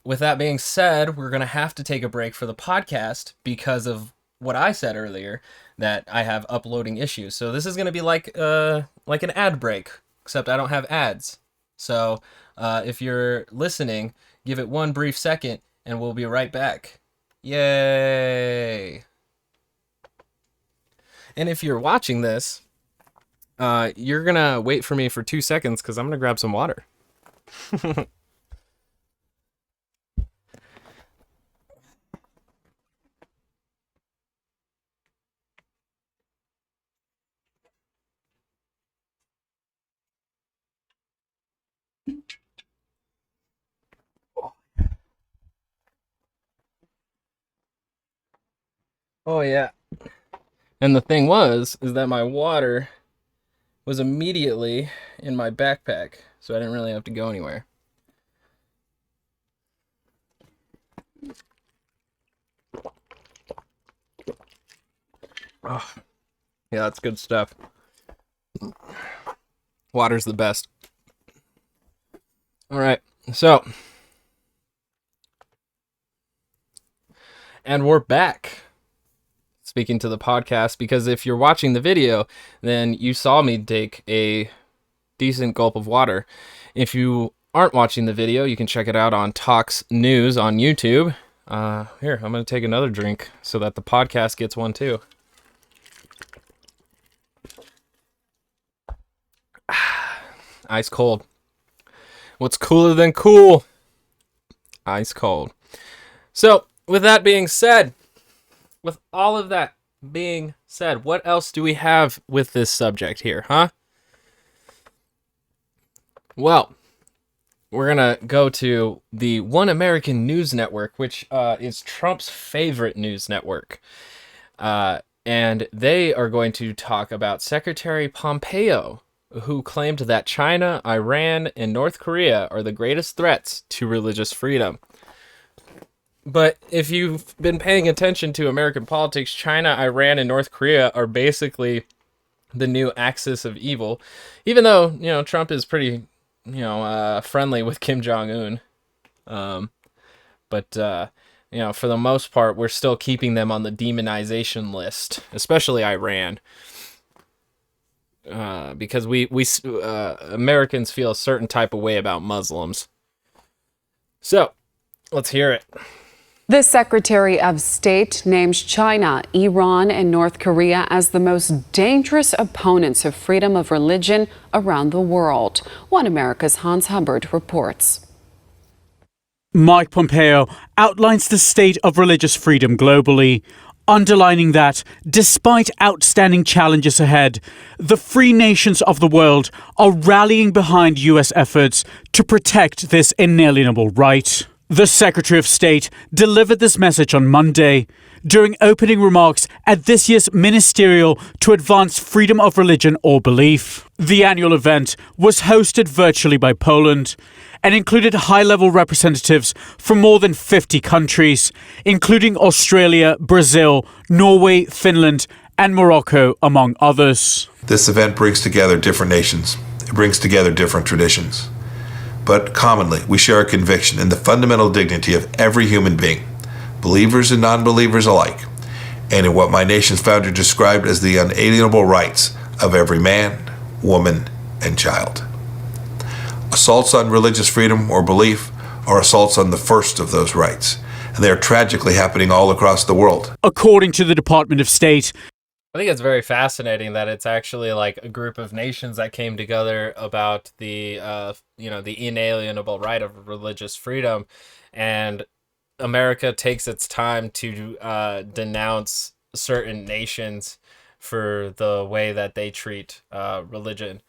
With that being said, we're going to have to take a break for the podcast because of what I said earlier, that I have uploading issues. So this is going to be like an ad break, except I don't have ads. So if you're listening, give it one brief second, and we'll be right back. Yay! And if you're watching this, you're going to wait for me for 2 seconds because I'm going to grab some water. Oh, yeah. And the thing is that my water was immediately in my backpack, so I didn't really have to go anywhere. Oh, yeah, that's good stuff. Water's the best. All right, so. And we're back. Speaking to the podcast, because if you're watching the video, then you saw me take a decent gulp of water. If you aren't watching the video, you can check it out on Tox News on YouTube. Here, I'm going to take another drink so that the podcast gets one too. Ice cold. What's cooler than cool? Ice cold. So, with that being said, with all of that being said, what else do we have with this subject here, huh? Well, we're going to go to the One American News Network, which is Trump's favorite news network. And they are going to talk about Secretary Pompeo, who claimed that China, Iran, and North Korea are the greatest threats to religious freedom. But if you've been paying attention to American politics, China, Iran, and North Korea are basically the new axis of evil. Even though, you know, Trump is pretty, friendly with Kim Jong-un. But for the most part, we're still keeping them on the demonization list, especially Iran. Because we Americans feel a certain type of way about Muslims. So, let's hear it. The Secretary of State names China, Iran, and North Korea as the most dangerous opponents of freedom of religion around the world. One America's Hans Hubbard reports. Mike Pompeo outlines the state of religious freedom globally, underlining that, despite outstanding challenges ahead, the free nations of the world are rallying behind U.S. efforts to protect this inalienable right. The Secretary of State delivered this message on Monday during opening remarks at this year's Ministerial to Advance Freedom of Religion or Belief. The annual event was hosted virtually by Poland and included high-level representatives from more than 50 countries, including Australia, Brazil, Norway, Finland, and Morocco, among others. This event brings together different nations. It brings together different traditions. But commonly, we share a conviction in the fundamental dignity of every human being, believers and non-believers alike, and in what my nation's founder described as the unalienable rights of every man, woman, and child. Assaults on religious freedom or belief are assaults on the first of those rights, and they are tragically happening all across the world. According to the Department of State, I think it's very fascinating that it's actually like a group of nations that came together about the the inalienable right of religious freedom, and America takes its time to denounce certain nations for the way that they treat religion.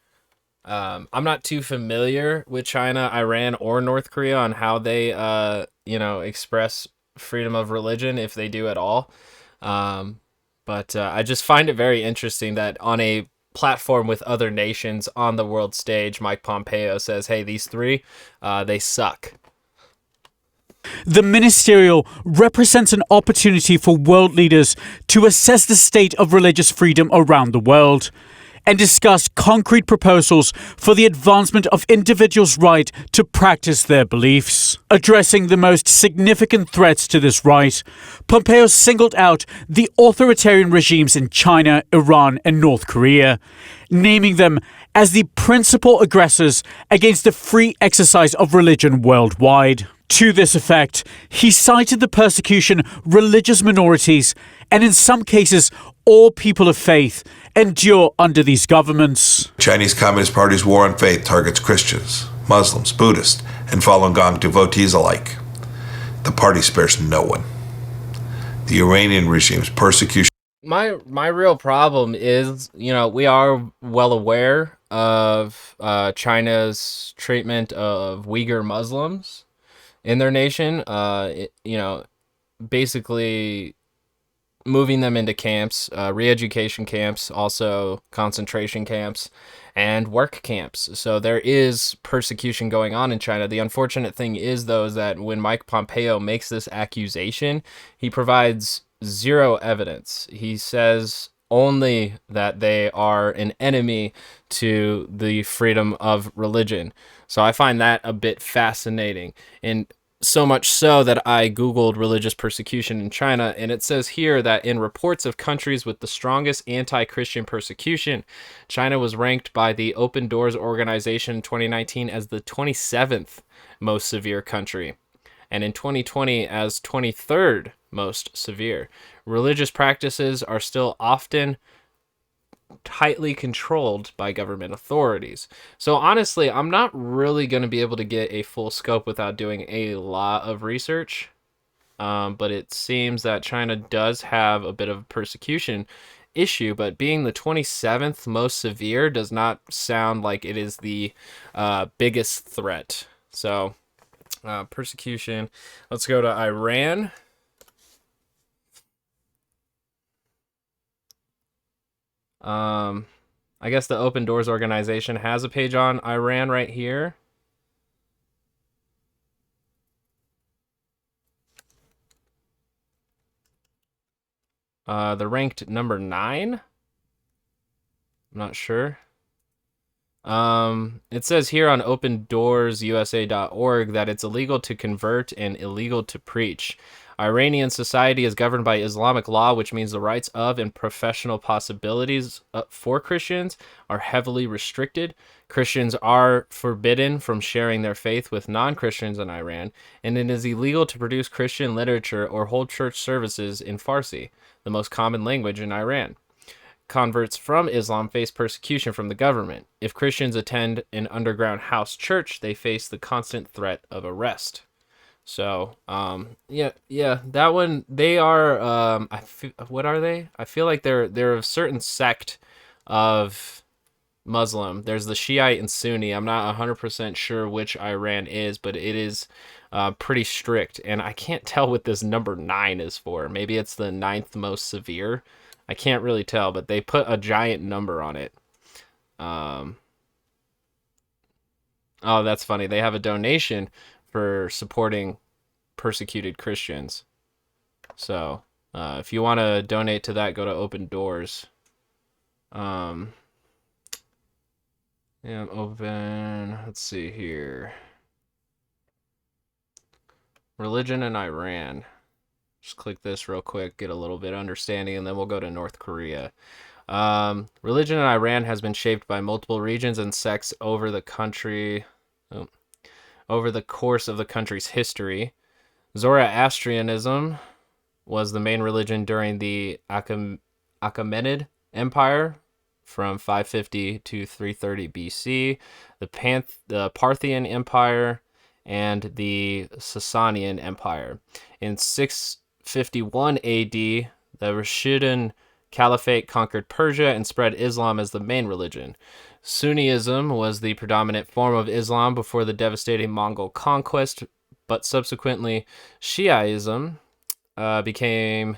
I'm not too familiar with China, Iran, or North Korea on how they, express freedom of religion, if they do at all. But I just find it very interesting that on a platform with other nations on the world stage, Mike Pompeo says, "Hey, these three, they suck." The ministerial represents an opportunity for world leaders to assess the state of religious freedom around the world and discuss concrete proposals for the advancement of individuals' right to practice their beliefs. Addressing the most significant threats to this right, Pompeo singled out the authoritarian regimes in China, Iran, and North Korea, naming them as the principal aggressors against the free exercise of religion worldwide. To this effect, he cited the persecution religious minorities, and in some cases, all people of faith, endure under these governments. Chinese Communist Party's war on faith targets Christians, Muslims, Buddhists, and Falun Gong devotees alike. The party spares no one. The Iranian regime's persecution. My real problem is, we are well aware of China's treatment of Uyghur Muslims in their nation. Basically moving them into camps, re-education camps, also concentration camps, and work camps. So there is persecution going on in China. The unfortunate thing is, though, is that when Mike Pompeo makes this accusation, he provides zero evidence. He says only that they are an enemy to the freedom of religion. So I find that a bit fascinating. And so much so that I Googled religious persecution in China, and it says here that in reports of countries with the strongest anti-Christian persecution, China was ranked by the Open Doors organization in 2019 as the 27th most severe country, and in 2020 as 23rd most severe. Religious practices are still often tightly controlled by government authorities. So honestly, I'm not really going to be able to get a full scope without doing a lot of research. But it seems that China does have a bit of a persecution issue, but being the 27th most severe does not sound like it is the biggest threat. So persecution. Let's go to Iran. I guess the Open Doors organization has a page on Iran right here. They're ranked number 9. I'm not sure. It says here on OpenDoorsUSA.org that it's illegal to convert and illegal to preach. Iranian society is governed by Islamic law, which means the rights of and professional possibilities for Christians are heavily restricted. Christians are forbidden from sharing their faith with non-Christians in Iran, and it is illegal to produce Christian literature or hold church services in Farsi, the most common language in Iran. Converts from Islam face persecution from the government. If Christians attend an underground house church, they face the constant threat of arrest. So, that one, they are, what are they? I feel like they're a certain sect of Muslim. There's the Shiite and Sunni. I'm not 100% sure which Iran is, but it is pretty strict. And I can't tell what this number 9 is for. Maybe it's the 9th most severe. I can't really tell, but they put a giant number on it. Oh, that's funny. They have a donation for supporting persecuted Christians. So, if you want to donate to that, go to Open Doors. Open. Let's see here. Religion in Iran. Just click this real quick, get a little bit of understanding, and then we'll go to North Korea. Religion in Iran has been shaped by multiple regions and sects over the course of the country's history. Zoroastrianism was the main religion during the Achaemenid Empire from 550 to 330 BC, the Parthian Empire, and the Sasanian Empire. In 651 AD, the Rashidun Caliphate conquered Persia and spread Islam as the main religion. Sunniism was the predominant form of Islam before the devastating Mongol conquest, but subsequently Shiaism became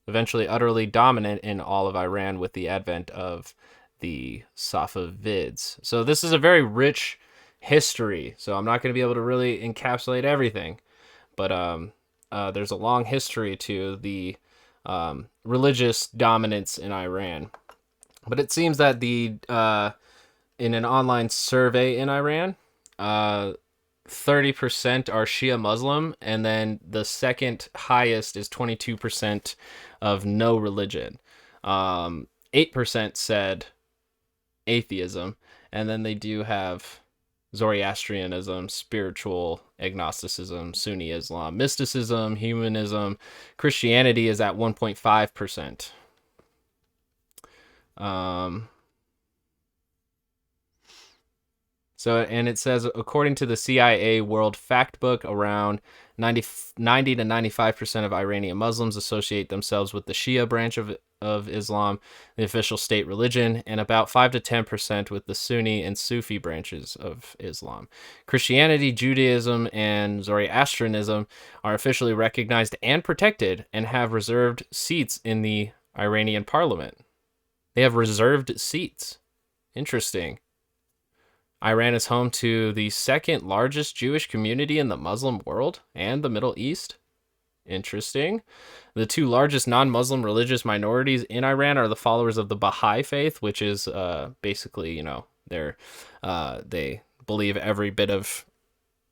eventually utterly dominant in all of Iran with the advent of the Safavids. So this is a very rich history, so I'm not going to be able to really encapsulate everything, but there's a long history to the religious dominance in Iran. But it seems that the in an online survey in Iran, 30% are Shia Muslim, and then the second highest is 22% of no religion. 8% said atheism, and then they do have Zoroastrianism, spiritual agnosticism, Sunni Islam, mysticism, humanism. Christianity is at 1.5%. So, and it says, according to the CIA World Factbook, around 90 to 95% of Iranian Muslims associate themselves with the Shia branch of Islam, the official state religion, and about 5 to 10% with the Sunni and Sufi branches of Islam. Christianity, Judaism, and Zoroastrianism are officially recognized and protected and have reserved seats in the Iranian parliament. They have reserved seats. Interesting. Iran is home to the second largest Jewish community in the Muslim world and the Middle East. Interesting. The two largest non-Muslim religious minorities in Iran are the followers of the Baha'i faith, which is basically, they believe every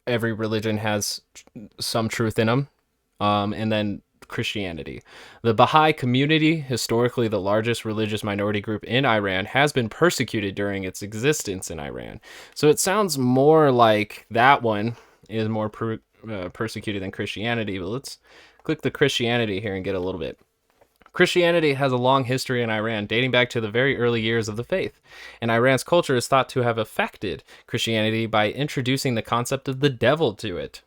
religion has some truth in them. And then Christianity. The Baha'i community, historically the largest religious minority group in Iran, has been persecuted during its existence in Iran. So it sounds more like that one is more persecuted than Christianity, but let's click the Christianity here and get a little bit. Christianity has a long history in Iran, dating back to the very early years of the faith, and Iran's culture is thought to have affected Christianity by introducing the concept of the devil to it.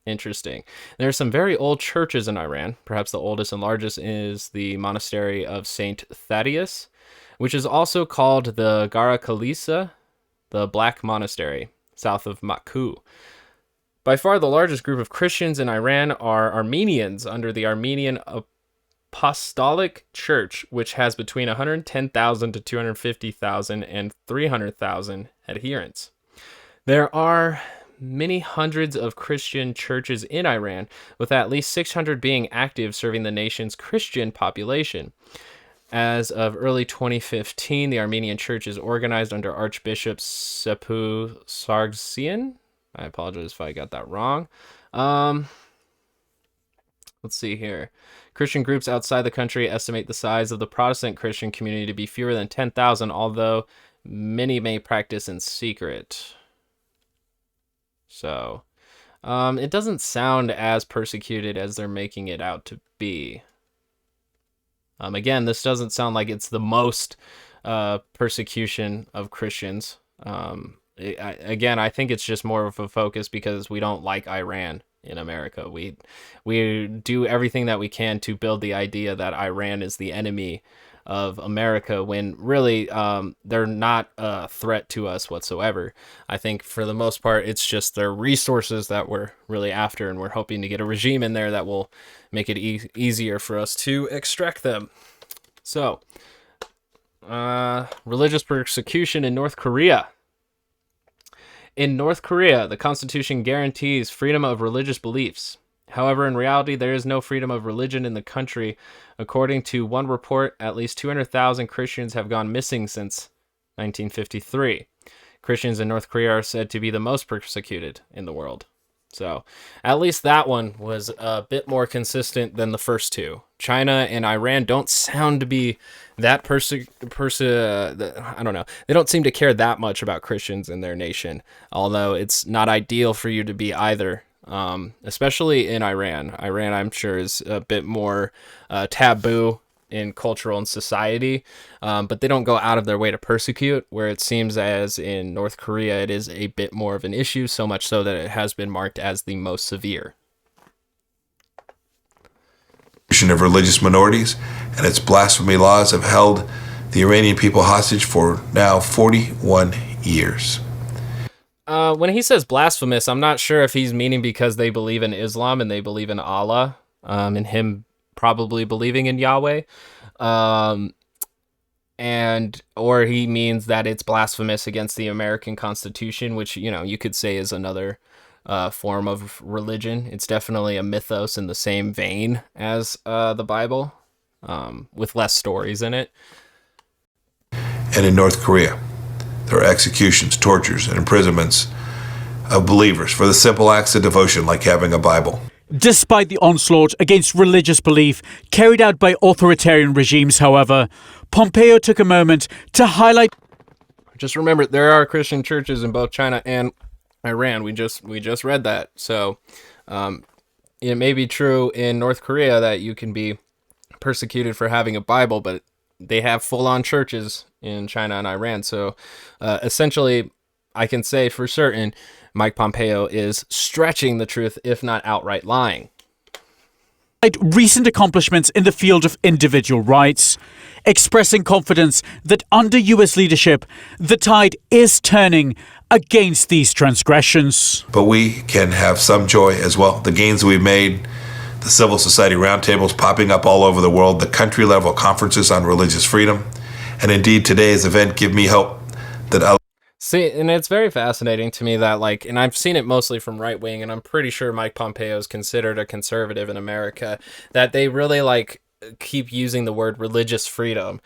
Interesting. There are some very old churches in Iran. Perhaps the oldest and largest is the monastery of Saint Thaddeus, which is also called the Gara Khalisa, the Black Monastery, south of Baku. By far the largest group of Christians in Iran are Armenians under the Armenian Apostolic Church, which has between 110,000 to 250,000 and 300,000 adherents. There are many hundreds of Christian churches in Iran, with at least 600 being active serving the nation's Christian population. As of early 2015, the Armenian Church is organized under Archbishop Sepu Sargsyan. I apologize if I got that wrong. Let's see here. Christian groups outside the country estimate the size of the Protestant Christian community to be fewer than 10,000, although many may practice in secret. So, it doesn't sound as persecuted as they're making it out to be. Again, this doesn't sound like it's the most persecution of Christians. I think it's just more of a focus because we don't like Iran in America. We do everything that we can to build the idea that Iran is the enemy of America when really they're not a threat to us whatsoever. I think for the most part it's just their resources that we're really after, and we're hoping to get a regime in there that will make it easier for us to extract them. So, religious persecution in North Korea. In North Korea, the Constitution guarantees freedom of religious beliefs. However, in reality, there is no freedom of religion in the country. According to one report, at least 200,000 Christians have gone missing since 1953. Christians in North Korea are said to be the most persecuted in the world. So, at least that one was a bit more consistent than the first two. China and Iran don't sound to be that I don't know. They don't seem to care that much about Christians in their nation, although it's not ideal for you to be either. Especially in Iran. Iran, I'm sure, is a bit more taboo in cultural and society, but they don't go out of their way to persecute, where it seems as in North Korea it is a bit more of an issue, so much so that it has been marked as the most severe. Of religious minorities and its blasphemy laws have held the Iranian people hostage for now 41 years. When he says blasphemous, I'm not sure if he's meaning because they believe in Islam and they believe in Allah, and him probably believing in Yahweh, and or he means that it's blasphemous against the American Constitution, which, you know, you could say is another form of religion. It's definitely a mythos in the same vein as the Bible, with less stories in it. And in North Korea, there are executions, tortures, and imprisonments of believers for the simple acts of devotion like having a Bible. Despite the onslaught against religious belief carried out by authoritarian regimes, however, Pompeo took a moment to highlight. Just remember, there are Christian churches in both China and Iran. We just read that. So it may be true in North Korea that you can be persecuted for having a Bible, but they have full-on churches in China and Iran. So essentially, I can say for certain Mike Pompeo is stretching the truth, if not outright lying. Recent accomplishments in the field of individual rights, expressing confidence that under US leadership, the tide is turning against these transgressions. But we can have some joy as well. The gains we've made, the civil society roundtables popping up all over the world, the country-level conferences on religious freedom, and indeed today's event give me hope that See, and it's very fascinating to me that, like, and I've seen it mostly from right wing, and I'm pretty sure Mike Pompeo is considered a conservative in America, that they really, like, keep using the word religious freedom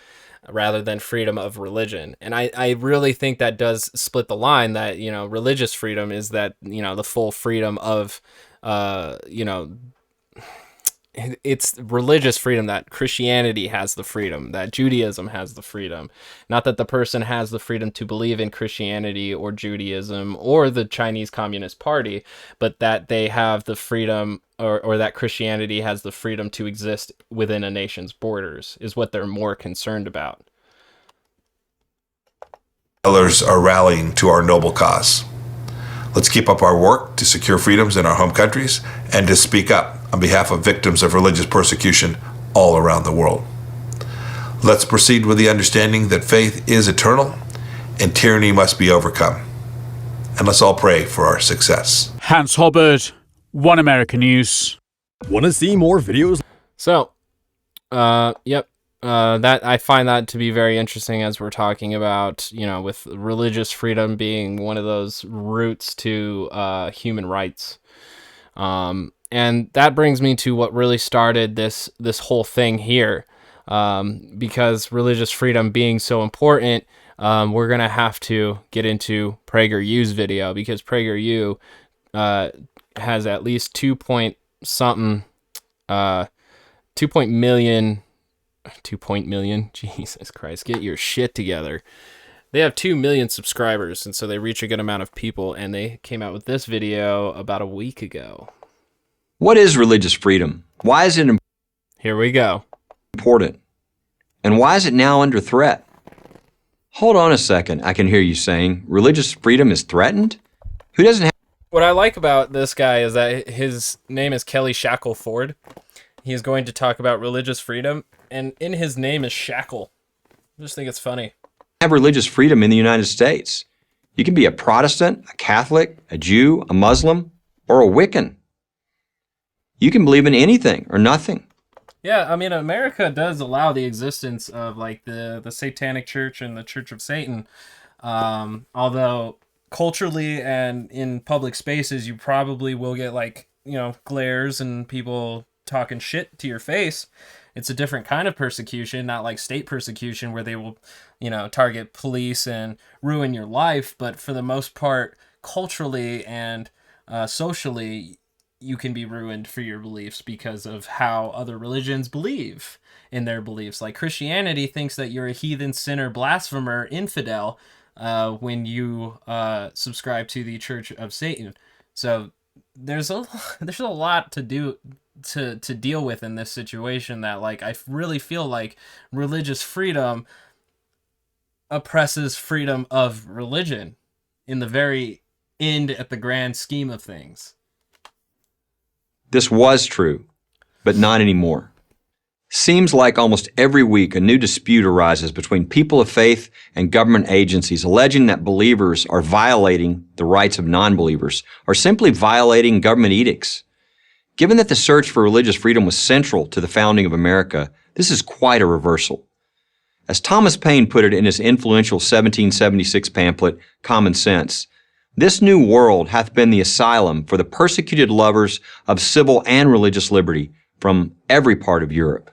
rather than freedom of religion. And I really think that does split the line, that, you know, religious freedom is that, you know, the full freedom of, you know, it's religious freedom, that Christianity has the freedom, that Judaism has the freedom. Not that the person has the freedom to believe in Christianity or Judaism or the Chinese Communist Party, but that they have the freedom, or that Christianity has the freedom to exist within a nation's borders, is what they're more concerned about. others are rallying to our noble cause. Let's keep up our work to secure freedoms in our home countries and to speak up on behalf of victims of religious persecution all around the world. Let's proceed with the understanding that faith is eternal and tyranny must be overcome. And let's all pray for our success. Hans Hobbard, One American News. Want to see more videos? So, that I find that to be very interesting, as we're talking about, you know, with religious freedom being one of those roots to human rights. And that brings me to what really started this whole thing here. Because religious freedom being so important, we're going to have to get into PragerU's video, because PragerU has at least 2 point million, Jesus Christ, get your shit together. They have 2 million subscribers, and so they reach a good amount of people, and they came out with this video about a week ago. What is religious freedom? Why is it Here we go. important? And why is it now under threat? Hold on a second, I can hear you saying, religious freedom is threatened? Who doesn't have... What I like about this guy is that his name is Kelly Shackelford. He is going to talk about religious freedom, and in his name is Shackle. I just think it's funny. have religious freedom in the United States? You can be a Protestant, a Catholic, a Jew, a Muslim, or a Wiccan. You can believe in anything or nothing. Yeah, I mean, America does allow the existence of, like, the Satanic Church and the Church of Satan. Although culturally and in public spaces, you probably will get, like, you know, glares and people talking shit to your face. It's a different kind of persecution, not like state persecution where they will, you know, target police and ruin your life. But for the most part, culturally and socially, you can be ruined for your beliefs because of how other religions believe in their beliefs. Like Christianity thinks that you're a heathen, sinner, blasphemer, infidel when you subscribe to the Church of Satan. So there's a lot to do to deal with in this situation, that, like, I really feel like religious freedom oppresses freedom of religion in the very end, at the grand scheme of things. This was true, but not anymore. Seems like almost every week a new dispute arises between people of faith and government agencies alleging that believers are violating the rights of non-believers or simply violating government edicts. Given that the search for religious freedom was central to the founding of America, this is quite a reversal. As Thomas Paine put it in his influential 1776 pamphlet, Common Sense, "This new world hath been the asylum for the persecuted lovers of civil and religious liberty from every part of Europe."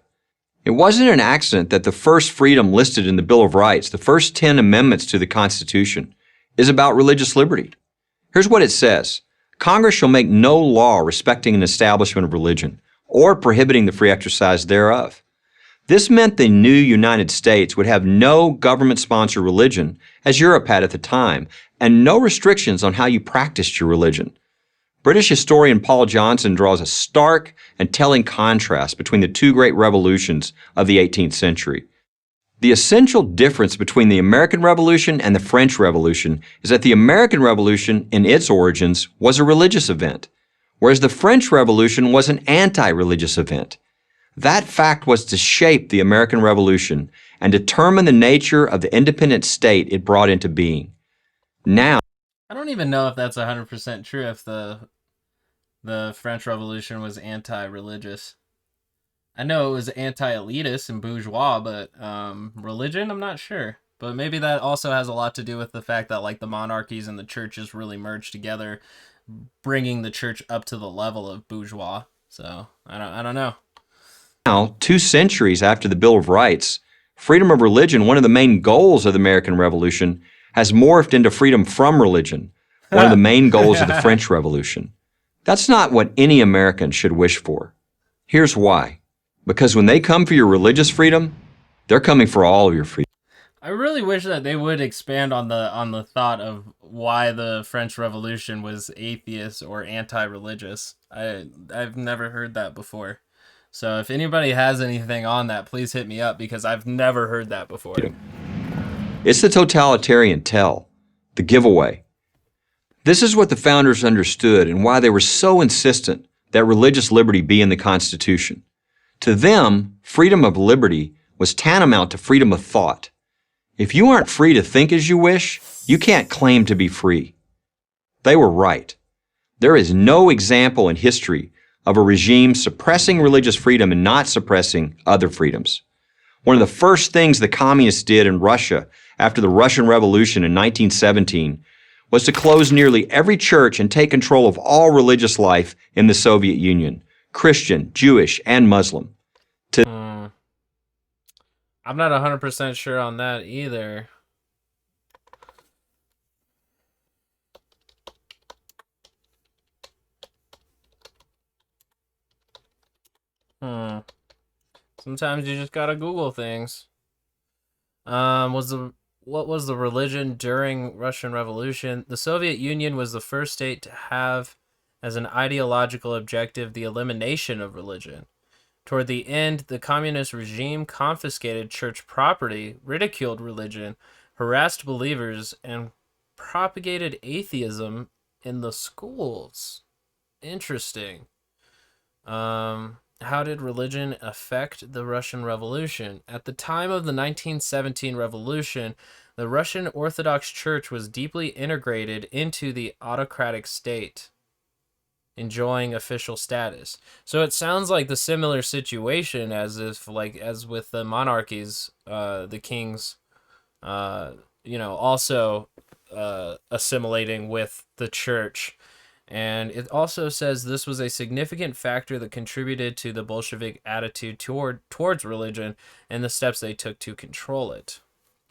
It wasn't an accident that the first freedom listed in the Bill of Rights, the first 10 amendments to the Constitution, is about religious liberty. Here's what it says. Congress shall make no law respecting an establishment of religion or prohibiting the free exercise thereof. This meant the new United States would have no government-sponsored religion, as Europe had at the time, and no restrictions on how you practiced your religion. British historian Paul Johnson draws a stark and telling contrast between the two great revolutions of the 18th century. The essential difference between the American Revolution and the French Revolution is that the American Revolution, in its origins, was a religious event, whereas the French Revolution was an anti-religious event. That fact was to shape the American Revolution and determine the nature of the independent state it brought into being. Now, I don't even know if that's 100% true, if the French Revolution was anti-religious. I know it was anti-elitist and bourgeois, but religion, I'm not sure. But maybe that also has a lot to do with the fact that like the monarchies and the churches really merged together, bringing the church up to the level of bourgeois. So I don't know. Now, 2 centuries after the Bill of Rights, freedom of religion, one of the main goals of the American Revolution, has morphed into freedom from religion, one of the main goals of the French Revolution. That's not what any American should wish for. Here's why. Because when they come for your religious freedom, they're coming for all of your freedom. I really wish that they would expand on the thought of why the French Revolution was atheist or anti-religious. I've never heard that before. So if anybody has anything on that, please hit me up because I've never heard that before. It's the totalitarian tell, the giveaway. This is what the founders understood and why they were so insistent that religious liberty be in the Constitution. To them, freedom of liberty was tantamount to freedom of thought. If you aren't free to think as you wish, you can't claim to be free. They were right. There is no example in history of a regime suppressing religious freedom and not suppressing other freedoms. One of the first things the communists did in Russia after the Russian Revolution in 1917 was to close nearly every church and take control of all religious life in the Soviet Union, Christian, Jewish, and Muslim. I'm not 100% sure on that either. Sometimes you just gotta Google things. What was the religion during Russian Revolution? The Soviet Union was the first state to have as an ideological objective the elimination of religion. Toward the end, the communist regime confiscated church property, ridiculed religion, harassed believers, and propagated atheism in the schools. Interesting. How did religion affect the Russian Revolution? At the time of the 1917 revolution, the Russian Orthodox Church was deeply integrated into the autocratic state, enjoying official status. So it sounds like the similar situation as with the monarchies, the kings, also assimilating with the church. And it also says this was a significant factor that contributed to the Bolshevik attitude towards religion and the steps they took to control it.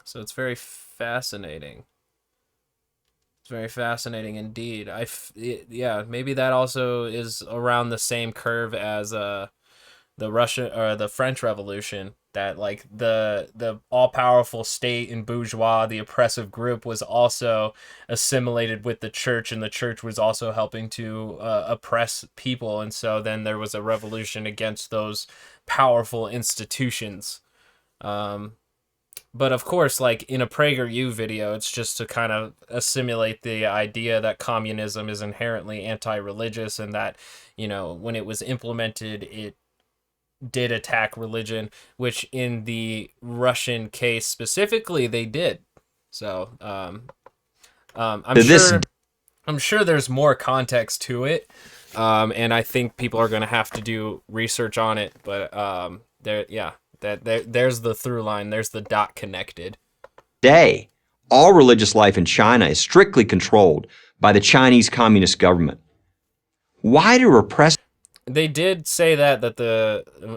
So it's very fascinating. It's very fascinating indeed. Maybe that also is around the same curve as the Russian or the French Revolution, that like the all-powerful state and bourgeois, the oppressive group, was also assimilated with the church, and the church was also helping to oppress people, and so then there was a revolution against those powerful institutions. But of course, like in a PragerU video, it's just to kind of assimilate the idea that communism is inherently anti-religious and that, when it was implemented, did attack religion, which in the Russian case specifically they did. So I'm To this sure there's more context to it, and I think people are going to have to do research on it. But there's the through line. There's the dot connected. day, all religious life in China is strictly controlled by the Chinese Communist government. Why do repress? They did say that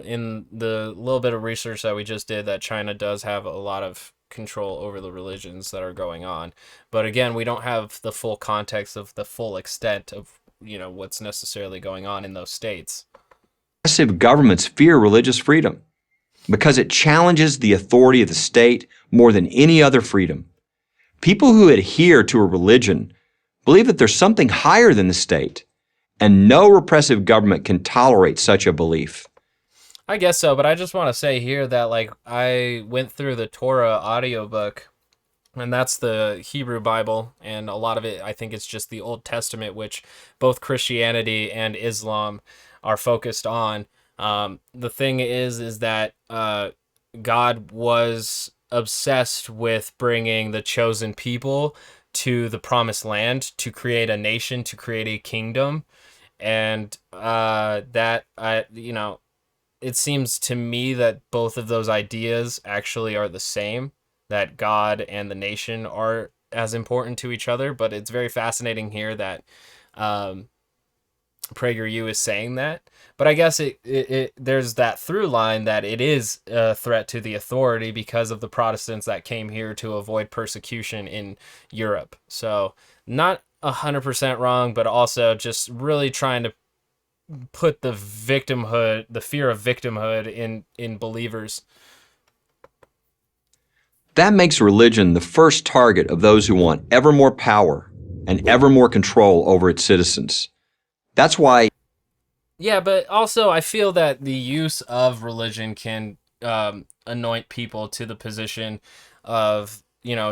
in the little bit of research that we just did, that China does have a lot of control over the religions that are going on. But again, we don't have the full context of the full extent of what's necessarily going on in those states. Progressive governments fear religious freedom because it challenges the authority of the state more than any other freedom. People who adhere to a religion believe that there's something higher than the state, and no repressive government can tolerate such a belief. I guess so, but I just want to say here that I went through the Torah audiobook, and that's the Hebrew Bible, and a lot of it, I think it's just the Old Testament, which both Christianity and Islam are focused on. The thing is that God was obsessed with bringing the chosen people to the promised land, to create a nation, to create a kingdom. And it seems to me that both of those ideas actually are the same, that God and the nation are as important to each other. But it's very fascinating here that PragerU is saying that. But I guess there's that through line that it is a threat to the authority because of the Protestants that came here to avoid persecution in Europe. So not 100% wrong, but also just really trying to put the fear of victimhood in believers. That makes religion the first target of those who want ever more power and ever more control over its citizens. That's why. Yeah, but also I feel that the use of religion can anoint people to the position of,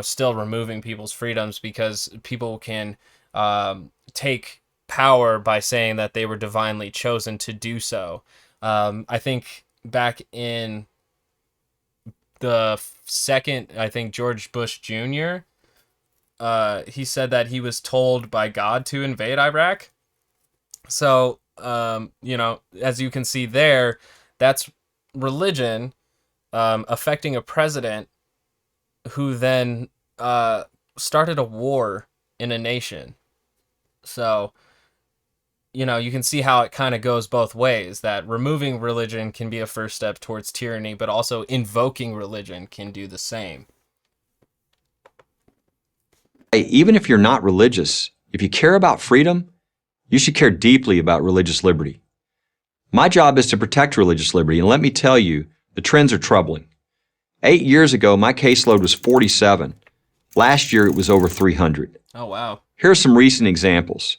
still removing people's freedoms, because people can take power by saying that they were divinely chosen to do so. I think back in the second, George Bush Jr., he said that he was told by God to invade Iraq. So, as you can see there, that's religion affecting a president who then started a war in a nation. So, you can see how it kind of goes both ways, that removing religion can be a first step towards tyranny, but also invoking religion can do the same. Even if you're not religious, if you care about freedom, you should care deeply about religious liberty. My job is to protect religious liberty, and let me tell you, the trends are troubling. 8 years ago, my caseload was 47. Last year, it was over 300. Oh, wow. Here are some recent examples.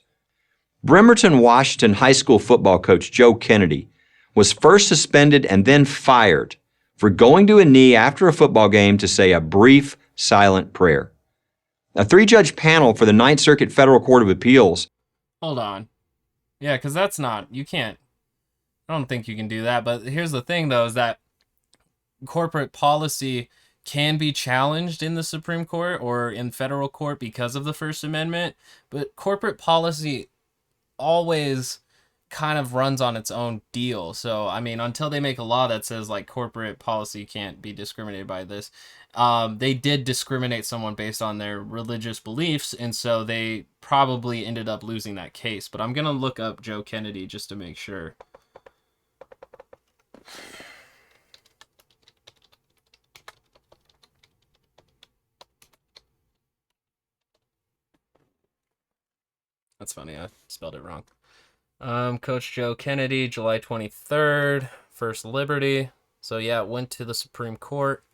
Bremerton, Washington high school football coach Joe Kennedy was first suspended and then fired for going to a knee after a football game to say a brief, silent prayer. A 3-judge panel for the Ninth Circuit Federal Court of Appeals. Hold on. Yeah, because that's not, you can't, I don't think you can do that. But here's the thing, though, is that corporate policy can be challenged in the Supreme Court or in federal court because of the First Amendment. But corporate policy always kind of runs on its own deal. So, until they make a law that says corporate policy can't be discriminated by this, they did discriminate someone based on their religious beliefs, and so they probably ended up losing that case. But I'm gonna look up Joe Kennedy just to make sure. That's funny, I spelled it wrong. Coach Joe Kennedy, July 23rd, First Liberty. So yeah, it went to the Supreme Court.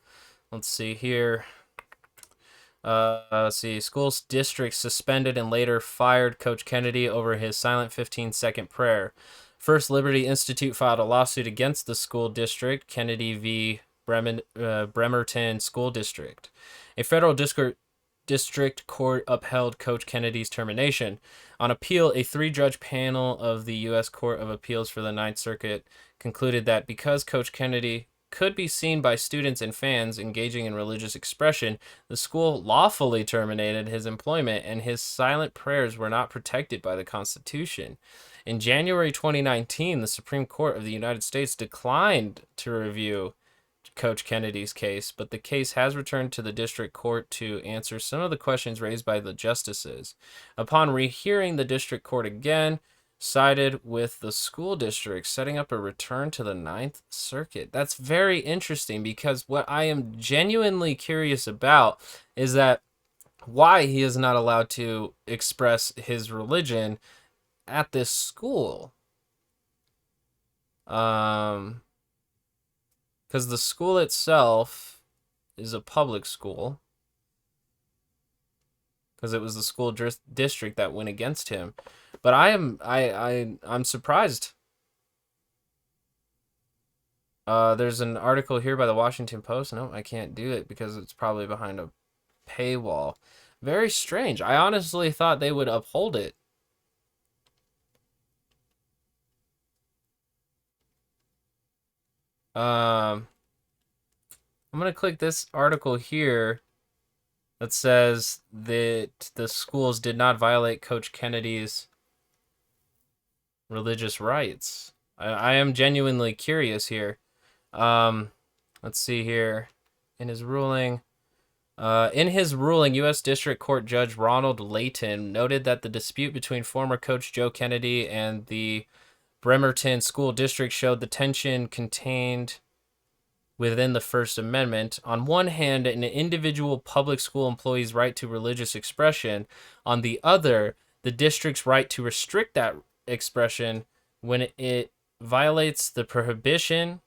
Let's see here. Let's see. School district suspended and later fired Coach Kennedy over his silent 15-second prayer. First Liberty Institute filed a lawsuit against the school district, Kennedy v. Bremerton School District. A federal district court upheld Coach Kennedy's termination. On appeal, a 3-judge panel of the U.S. Court of Appeals for the Ninth Circuit concluded that because Coach Kennedy could be seen by students and fans engaging in religious expression, the school lawfully terminated his employment and his silent prayers were not protected by the Constitution. In January 2019, the Supreme Court of the United States declined to review Coach Kennedy's case, but the case has returned to the district court to answer some of the questions raised by the justices. Upon rehearing, the district court again sided with the school district, setting up a return to the Ninth Circuit. That's very interesting because what I am genuinely curious about is that why he is not allowed to express his religion at this school. Because the school itself is a public school. Because it was the school district that went against him. But I'm surprised. There's an article here by the Washington Post. No, I can't do it because it's probably behind a paywall. Very strange. I honestly thought they would uphold it. I'm gonna click this article here that says that the schools did not violate Coach Kennedy's religious rights. I am genuinely curious here. Let's see here. In his ruling, U.S. District Court Judge Ronald Layton noted that the dispute between former coach Joe Kennedy and the Bremerton School District showed the tension contained within the First Amendment. On one hand, an individual public school employee's right to religious expression. On the other, the district's right to restrict that expression when it violates the prohibition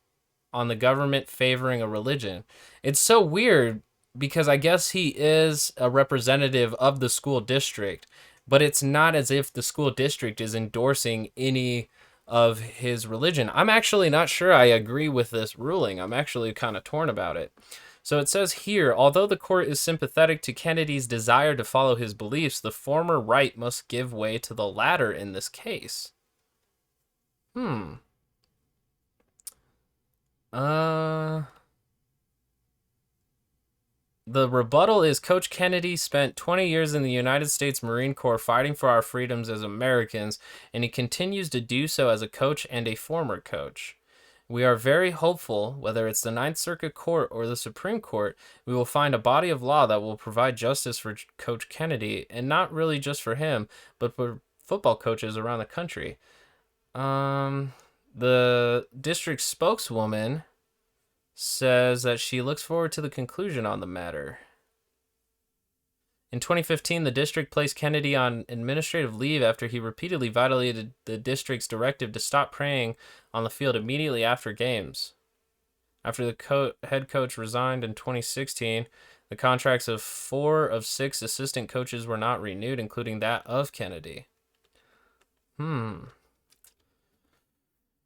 on the government favoring a religion. It's so weird because I guess he is a representative of the school district, but it's not as if the school district is endorsing any of his religion. I'm actually not sure I agree with this ruling. I'm actually kind of torn about it. So it says here, although the court is sympathetic to Kennedy's desire to follow his beliefs, the former right must give way to the latter in this case. The rebuttal is Coach Kennedy spent 20 years in the United States Marine Corps fighting for our freedoms as Americans, and he continues to do so as a coach and a former coach. We are very hopeful, whether it's the Ninth Circuit Court or the Supreme Court, we will find a body of law that will provide justice for Coach Kennedy, and not really just for him, but for football coaches around the country. The district spokeswoman says that she looks forward to the conclusion on the matter. In 2015, the district placed Kennedy on administrative leave after he repeatedly violated the district's directive to stop praying on the field immediately after games. After the head coach resigned in 2016, the contracts of 4 of 6 assistant coaches were not renewed, including that of Kennedy.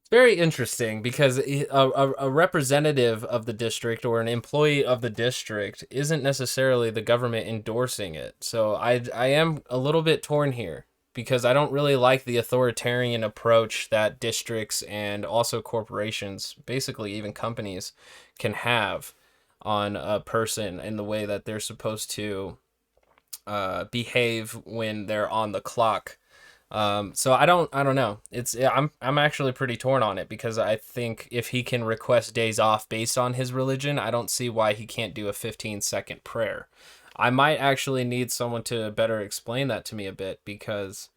Very interesting because a representative of the district or an employee of the district isn't necessarily the government endorsing it. So I am a little bit torn here because I don't really like the authoritarian approach that districts and also corporations, basically even companies, can have on a person in the way that they're supposed to behave when they're on the clock. So I don't know. I'm actually pretty torn on it because I think if he can request days off based on his religion, I don't see why he can't do a 15-second prayer. I might actually need someone to better explain that to me a bit because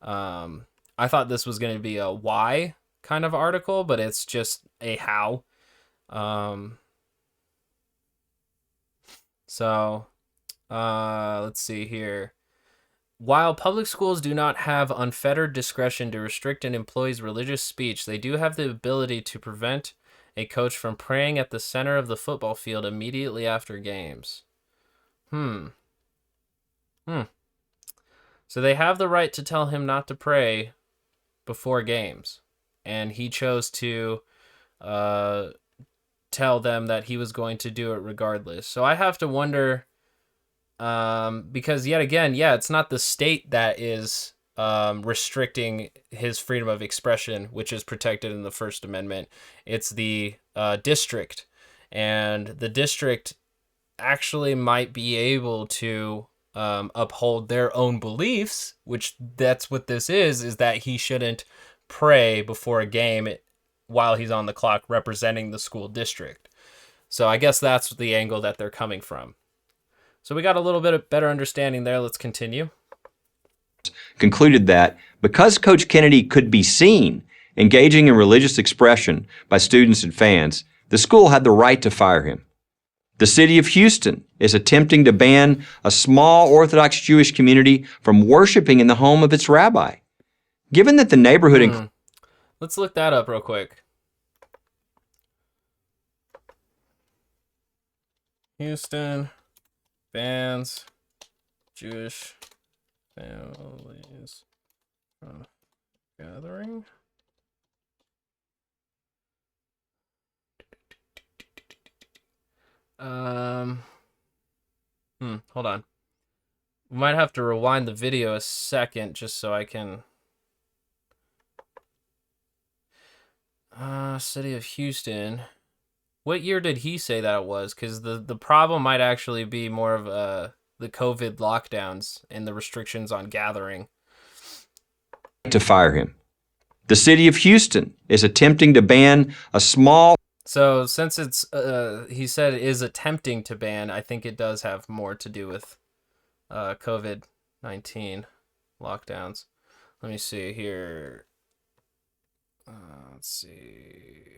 I thought this was going to be a why kind of article, but it's just a how. Let's see here. While public schools do not have unfettered discretion to restrict an employee's religious speech, they do have the ability to prevent a coach from praying at the center of the football field immediately after games. So they have the right to tell him not to pray before games, and he chose to tell them that he was going to do it regardless. So I have to wonder, because yet again, it's not the state that is restricting his freedom of expression, which is protected in the First Amendment. It's the district, and the district actually might be able to uphold their own beliefs, which that's what this is that he shouldn't pray before a game while he's on the clock representing the school district. So I guess that's the angle that they're coming from. So we got a little bit of better understanding there. Let's continue. Concluded that because Coach Kennedy could be seen engaging in religious expression by students and fans, the school had the right to fire him. The city of Houston is attempting to ban a small Orthodox Jewish community from worshiping in the home of its rabbi. Given that the neighborhood... Let's look that up real quick. Houston bans Jewish families from gathering. Hold on. We might have to rewind the video a second just so I can... City of Houston. What year did he say that it was? Because the problem might actually be more of the COVID lockdowns and the restrictions on gathering. To fire him. The city of Houston is attempting to ban a small... So since it's, he said is attempting to ban, I think it does have more to do with COVID-19 lockdowns. Let me see here. Let's see.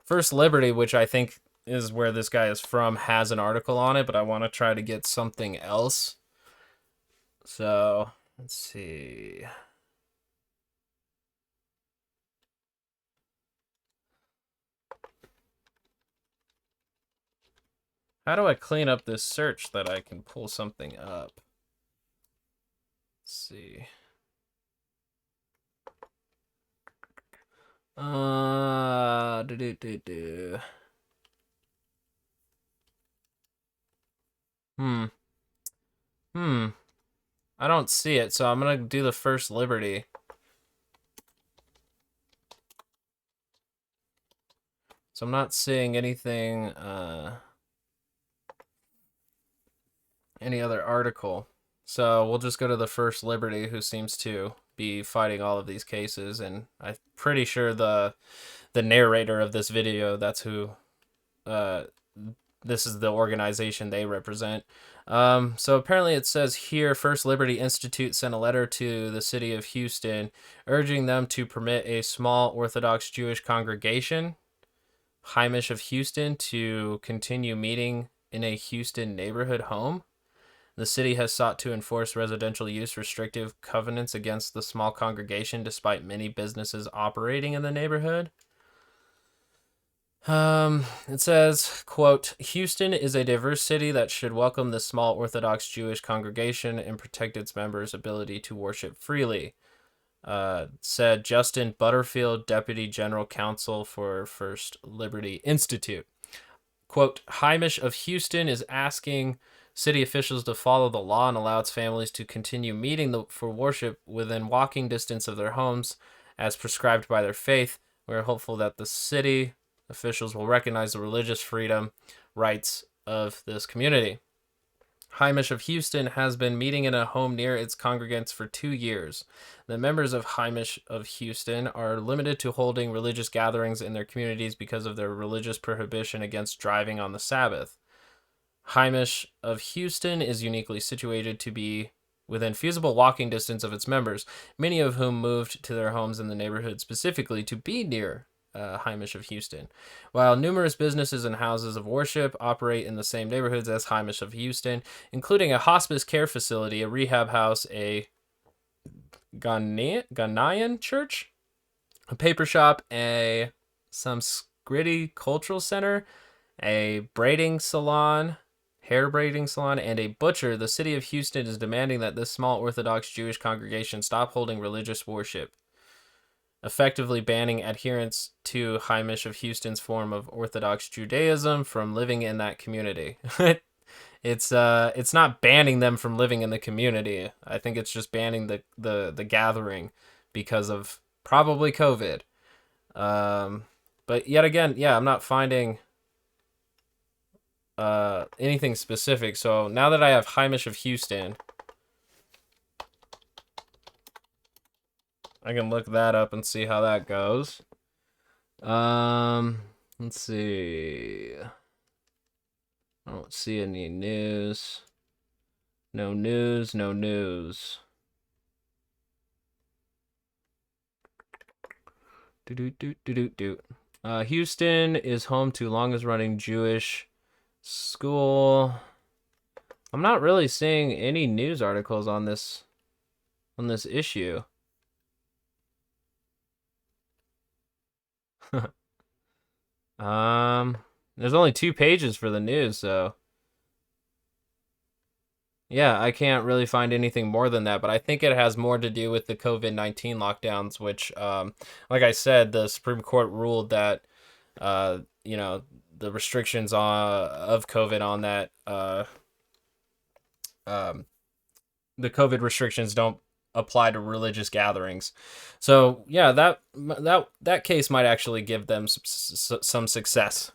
First Liberty, which I think is where this guy is from, has an article on it, but I want to try to get something else. So, let's see. How do I clean up this search that I can pull something up? Let's see. I don't see it, so I'm gonna do the First Liberty. So I'm not seeing anything, any other article. So we'll just go to the First Liberty, who seems to be fighting all of these cases, and I'm pretty sure the narrator of this video, that's who, this is the organization they represent. So apparently it says here, First Liberty Institute sent a letter to the city of Houston urging them to permit a small Orthodox Jewish congregation, Heimish of Houston, to continue meeting in a Houston neighborhood home. The city has sought to enforce residential use restrictive covenants against the small congregation despite many businesses operating in the neighborhood. It says, quote, Houston is a diverse city that should welcome the small Orthodox Jewish congregation and protect its members' ability to worship freely, said Justin Butterfield, Deputy General Counsel for First Liberty Institute. Quote, Heimish of Houston is asking city officials to follow the law and allow its families to continue meeting for worship within walking distance of their homes as prescribed by their faith. We are hopeful that the city officials will recognize the religious freedom rights of this community. Heimish of Houston has been meeting in a home near its congregants for 2 years. The members of Heimish of Houston are limited to holding religious gatherings in their communities because of their religious prohibition against driving on the Sabbath. Heimish of Houston is uniquely situated to be within feasible walking distance of its members, many of whom moved to their homes in the neighborhood specifically to be near Heimish of Houston. While numerous businesses and houses of worship operate in the same neighborhoods as Heimish of Houston, including a hospice care facility, a rehab house, a Ghanaian church, a paper shop, a Samskriti cultural center, a braiding salon, hair braiding salon, and a butcher, the city of Houston is demanding that this small Orthodox Jewish congregation stop holding religious worship, effectively banning adherents to Heimish of Houston's form of Orthodox Judaism from living in that community. It's not banning them from living in the community. I think it's just banning the gathering because of probably COVID. But yet again, yeah, I'm not finding anything specific. So now that I have Heimish of Houston, I can look that up and see how that goes. Let's see. I don't see any news. No news, no news. Houston is home to longest running Jewish school. I'm not really seeing any news articles on this issue. There's only 2 pages for the news, so yeah, I can't really find anything more than that, but I think it has more to do with the COVID-19 lockdowns, which, like I said, the Supreme Court ruled that, the restrictions of COVID on that, the COVID restrictions don't apply to religious gatherings. So yeah, that case might actually give them some success,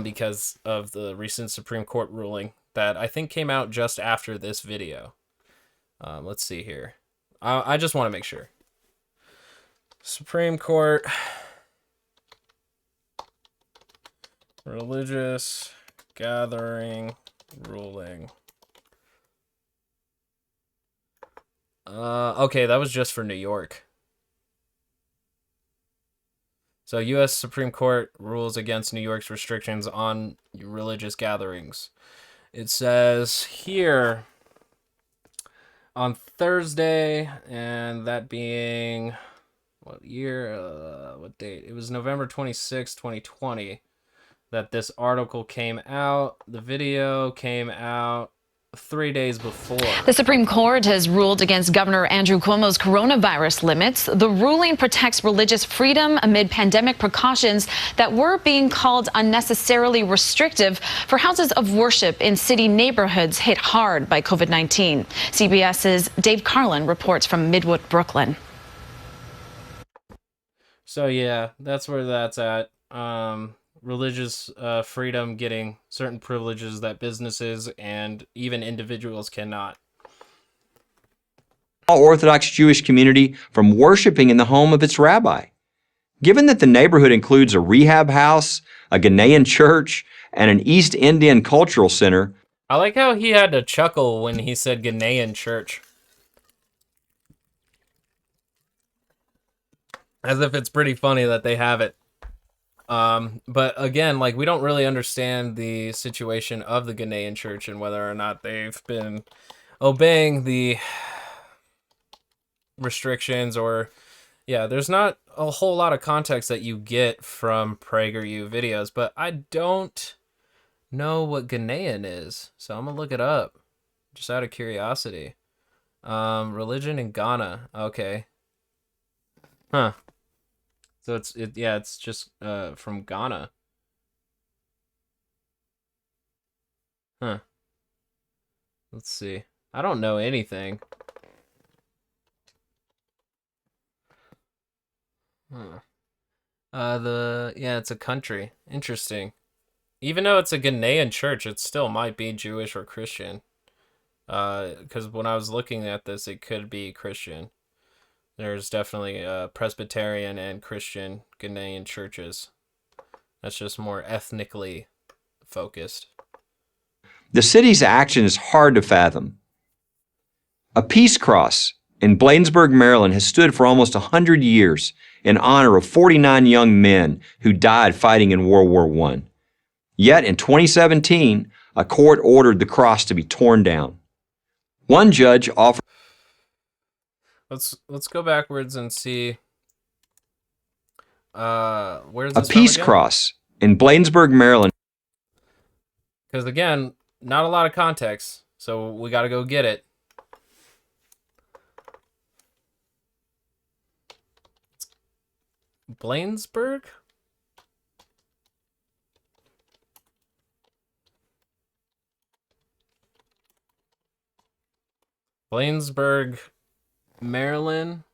because of the recent Supreme Court ruling that I think came out just after this video. Let's see here. I just want to make sure. Supreme Court religious gathering ruling. Okay, that was just for New York. So U.S. Supreme Court rules against New York's restrictions on religious gatherings. It says here on Thursday, and that being what year, what date? It was November 26, 2020 that this article came out. The video came out 3 days before. The Supreme Court has ruled against Governor Andrew Cuomo's coronavirus limits. The ruling protects religious freedom amid pandemic precautions that were being called unnecessarily restrictive for houses of worship in city neighborhoods hit hard by COVID-19. CBS's Dave Carlin reports from Midwood, Brooklyn. So yeah, that's where that's at. Religious freedom getting certain privileges that businesses and even individuals cannot. Orthodox Jewish community from worshiping in the home of its rabbi. Given that the neighborhood includes a rehab house, a Ghanaian church, and an East Indian cultural center. I like how he had to chuckle when he said Ghanaian church. As if it's pretty funny that they have it. But again, like, we don't really understand the situation of the Ghanaian church and whether or not they've been obeying the restrictions, or yeah, there's not a whole lot of context that you get from PragerU videos, but I don't know what Ghanaian is, so I'm gonna look it up just out of curiosity. Religion in Ghana. Okay. Huh. So it's just from Ghana. Huh. Let's see. I don't know anything. Huh. It's a country. Interesting. Even though it's a Ghanaian church, it still might be Jewish or Christian. Because when I was looking at this, it could be Christian. There's definitely Presbyterian and Christian Ghanaian churches. That's just more ethnically focused. The city's action is hard to fathom. A peace cross in Bladensburg, Maryland has stood for almost 100 years in honor of 49 young men who died fighting in World War I. Yet in 2017, a court ordered the cross to be torn down. One judge offered... Let's go backwards and see. Where's this a peace cross in Bladensburg, Maryland. Because again, not a lot of context, so we got to go get it. Bladensburg? Bladensburg, Maryland.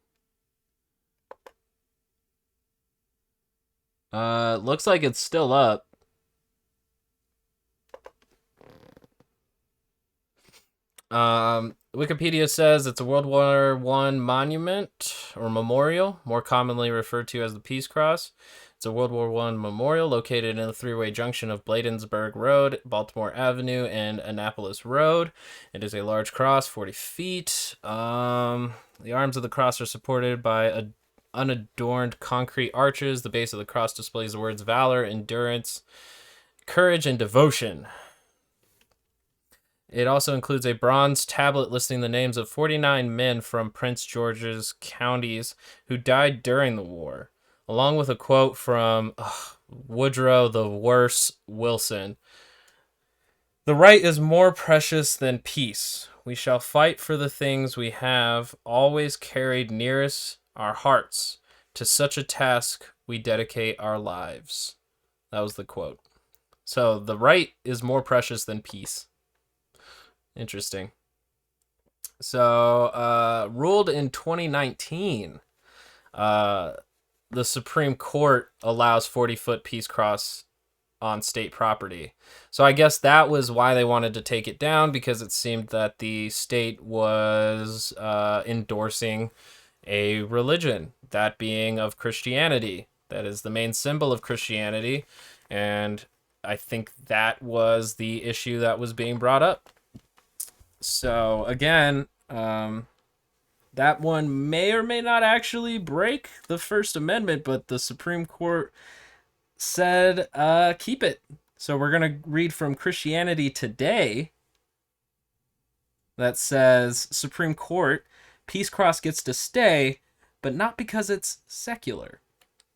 Looks like it's still up. Wikipedia says it's a World War I monument or memorial, more commonly referred to as the Peace Cross. It's a World War I memorial located in the three-way junction of Bladensburg Road, Baltimore Avenue, and Annapolis Road. It is a large cross, 40 feet. The arms of the cross are supported by unadorned concrete arches. The base of the cross displays the words valor, endurance, courage, and devotion. It also includes a bronze tablet listing the names of 49 men from Prince George's counties who died during the war, along with a quote from Woodrow the Worse Wilson. "The right is more precious than peace. We shall fight for the things we have always carried nearest our hearts. To such a task we dedicate our lives." That was the quote. So the right is more precious than peace. Interesting. So, ruled in 2019, the Supreme Court allows 40-foot peace cross on state property. So I guess that was why they wanted to take it down, because it seemed that the state was endorsing a religion, that being of Christianity. That is the main symbol of Christianity, and I think that was the issue that was being brought up. So again, that one may or may not actually break the First Amendment, but the Supreme Court said keep it. So we're going to read from Christianity Today that says, Supreme Court, Peace Cross gets to stay, but not because it's secular.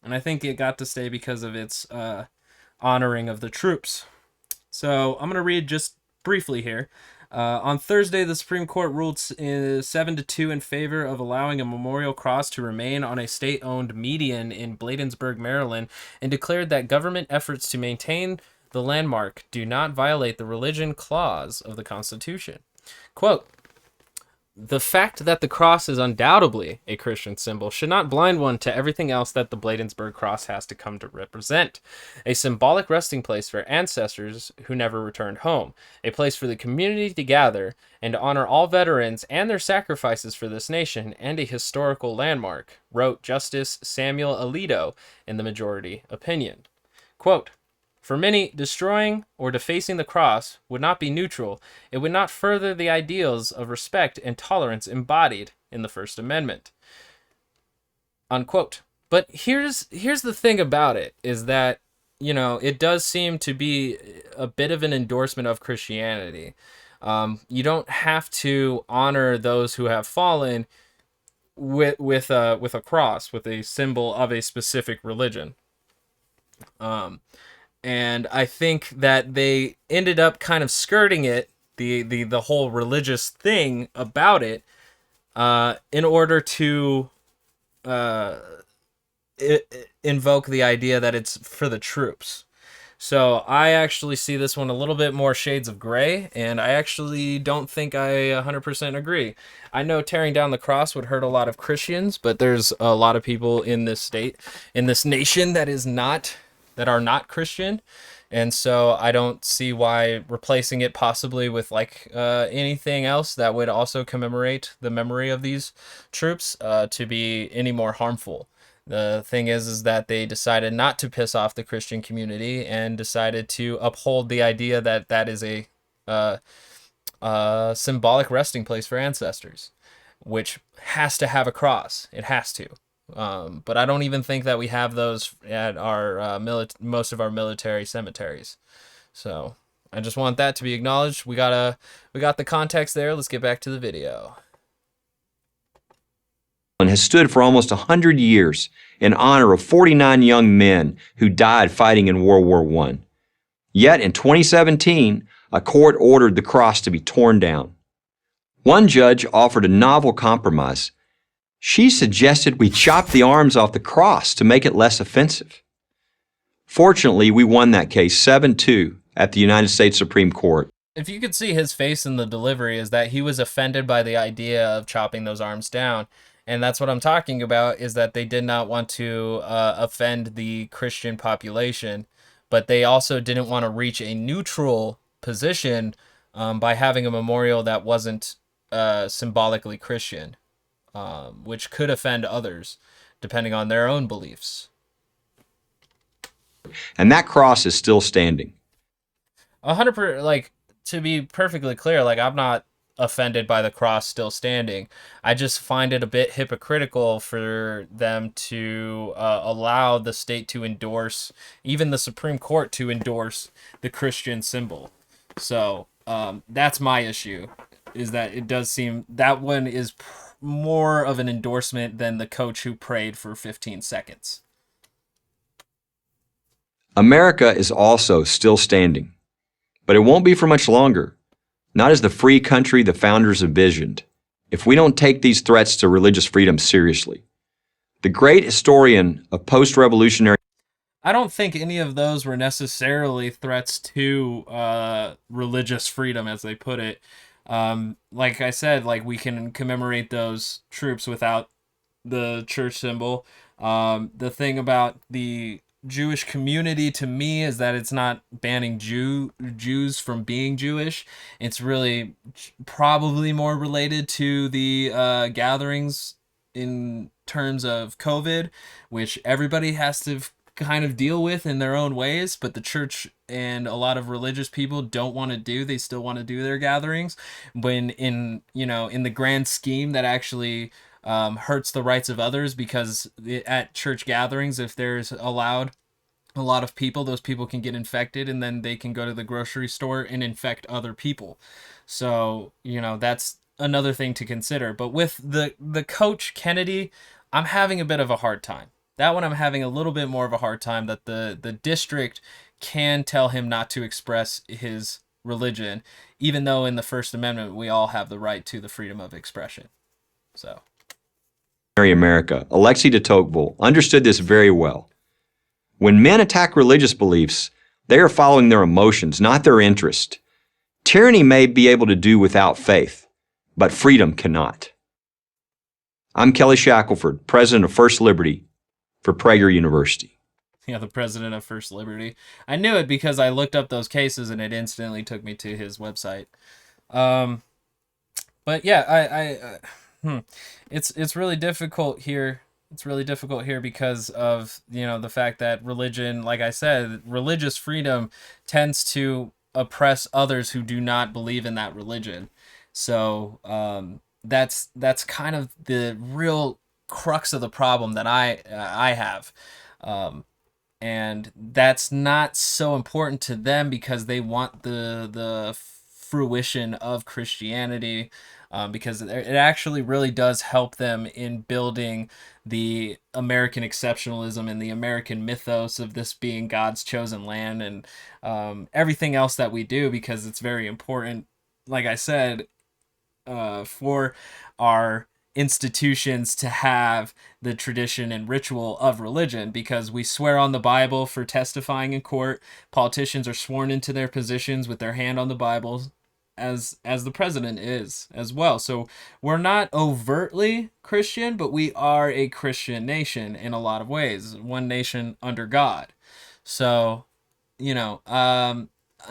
And I think it got to stay because of its honoring of the troops. So I'm going to read just briefly here. On Thursday, the Supreme Court ruled 7-2 in favor of allowing a memorial cross to remain on a state-owned median in Bladensburg, Maryland, and declared that government efforts to maintain the landmark do not violate the religion clause of the Constitution. Quote, "The fact that the cross is undoubtedly a Christian symbol should not blind one to everything else that the Bladensburg cross has to come to represent. A symbolic resting place for ancestors who never returned home, a place for the community to gather and honor all veterans and their sacrifices for this nation, and a historical landmark," wrote Justice Samuel Alito in the majority opinion. Quote, "For many, destroying or defacing the cross would not be neutral. It would not further the ideals of respect and tolerance embodied in the First Amendment." Unquote. But here's the thing about it, is that, you know, it does seem to be a bit of an endorsement of Christianity. You don't have to honor those who have fallen with a cross, with a symbol of a specific religion. And I think that they ended up kind of skirting it, the whole religious thing about it, in order to invoke the idea that it's for the troops. So I actually see this one a little bit more shades of gray, and I actually don't think I 100% agree. I know tearing down the cross would hurt a lot of Christians, but there's a lot of people in this state, in this nation, that are not Christian, and so I don't see why replacing it possibly with like anything else that would also commemorate the memory of these troops to be any more harmful. The thing is that they decided not to piss off the Christian community and decided to uphold the idea that that is a symbolic resting place for ancestors, which has to have a cross. It has to. But I don't even think that we have those at our most of our military cemeteries. So I just want that to be acknowledged. We got the context there. Let's get back to the video. Has stood for almost 100 years in honor of 49 young men who died fighting in World War I. Yet in 2017, a court ordered the cross to be torn down. One judge offered a novel compromise. She suggested we chop the arms off the cross to make it less offensive. Fortunately, we won that case 7-2 at the United States Supreme Court. if you could see his face in the delivery, is that he was offended by the idea of chopping those arms down. And that's what I'm talking about, is that they did not want to offend the Christian population, but they also didn't want to reach a neutral position by having a memorial that wasn't symbolically Christian, which could offend others depending on their own beliefs. And that cross is still standing. 100%, like, to be perfectly clear, like, I'm not offended by the cross still standing. I just find it a bit hypocritical for them to allow the state to endorse, even the Supreme Court to endorse the Christian symbol. So that's my issue, is that it does seem that one is more of an endorsement than the coach who prayed for 15 seconds. America is also still standing, but it won't be for much longer. Not as the free country the founders envisioned, if we don't take these threats to religious freedom seriously. The great historian of post-revolutionary... I don't think any of those were necessarily threats to religious freedom, as they put it. Like I said, like, we can commemorate those troops without the church symbol. The thing about the Jewish community, to me, is that it's not banning Jews from being Jewish. It's really probably more related to the gatherings in terms of COVID, which everybody has to kind of deal with in their own ways, but the church and a lot of religious people don't want to do. They still want to do their gatherings, when in the grand scheme that actually hurts the rights of others, because at church gatherings, if there's allowed a lot of people, those people can get infected, and then they can go to the grocery store and infect other people. So, that's another thing to consider. But with the coach Kennedy, I'm having a bit of a hard time. That one I'm having a little bit more of a hard time, that the district can tell him not to express his religion, even though in the First Amendment we all have the right to the freedom of expression. So America, Alexis de Tocqueville, understood this very well. When men attack religious beliefs, they are following their emotions, not their interest. Tyranny may be able to do without faith, but freedom cannot. I'm Kelly Shackelford, president of First Liberty for Prager University. Yeah, the president of First Liberty. I knew it because I looked up those cases and it instantly took me to his website. But yeah, it's really difficult here. It's really difficult here because of, the fact that religion, like I said, religious freedom tends to oppress others who do not believe in that religion. So that's kind of the real crux of the problem that I have. And that's not so important to them because they want the fruition of Christianity, because it actually really does help them in building the American exceptionalism and the American mythos of this being God's chosen land, and everything else that we do, because it's very important, like I said, for our institutions to have the tradition and ritual of religion, because we swear on the Bible for testifying in court. Politicians are sworn into their positions with their hand on the Bible, as the president is as well. So we're not overtly Christian, but we are a Christian nation in a lot of ways, one nation under God. So,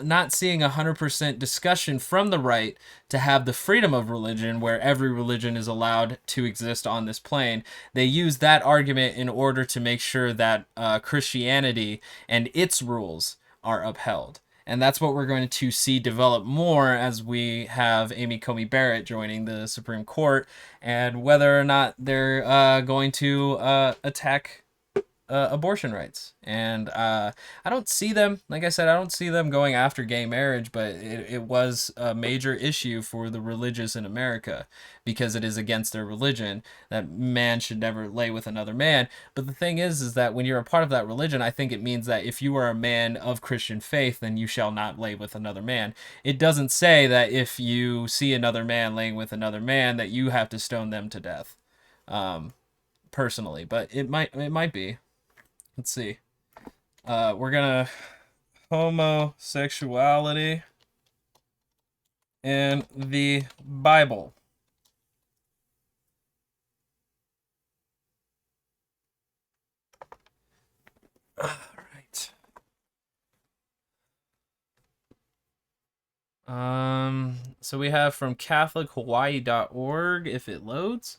not seeing 100% discussion from the right to have the freedom of religion, where every religion is allowed to exist on this plane. They use that argument in order to make sure that Christianity and its rules are upheld. And that's what we're going to see develop more as we have Amy Coney Barrett joining the Supreme Court, and whether or not they're going to attack abortion rights. And I don't see them, like I said, I don't see them going after gay marriage, but it was a major issue for the religious in America, because it is against their religion that man should never lay with another man. But the thing is that when you're a part of that religion, I think it means that if you are a man of Christian faith, then you shall not lay with another man. It doesn't say that if you see another man laying with another man that you have to stone them to death, personally, but it might be. Let's see. We're gonna homosexuality. and the Bible. All right. So we have from CatholicHawaii.org, if it loads.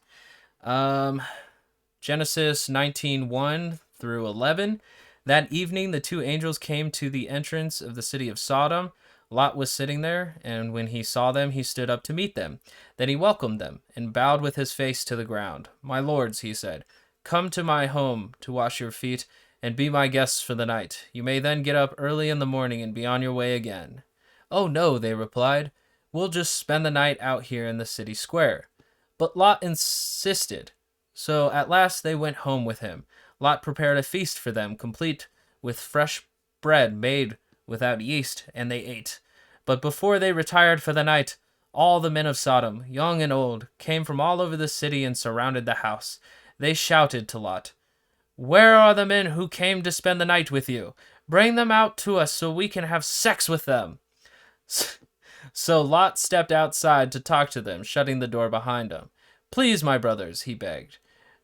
Genesis 19:1 through 11. That evening, the two angels came to the entrance of the city of Sodom. Lot was sitting there, and when he saw them, he stood up to meet them. Then he welcomed them and bowed with his face to the ground. My lords, he said, come to my home to wash your feet and be my guests for the night. You may then get up early in the morning and be on your way again. Oh, no, they replied. We'll just spend the night out here in the city square. But Lot insisted. So at last they went home with him. Lot prepared a feast for them, complete with fresh bread made without yeast, and they ate. But before they retired for the night, all the men of Sodom, young and old, came from all over the city and surrounded the house. They shouted to Lot, where are the men who came to spend the night with you? Bring them out to us so we can have sex with them. So Lot stepped outside to talk to them, shutting the door behind him. Please, my brothers, he begged,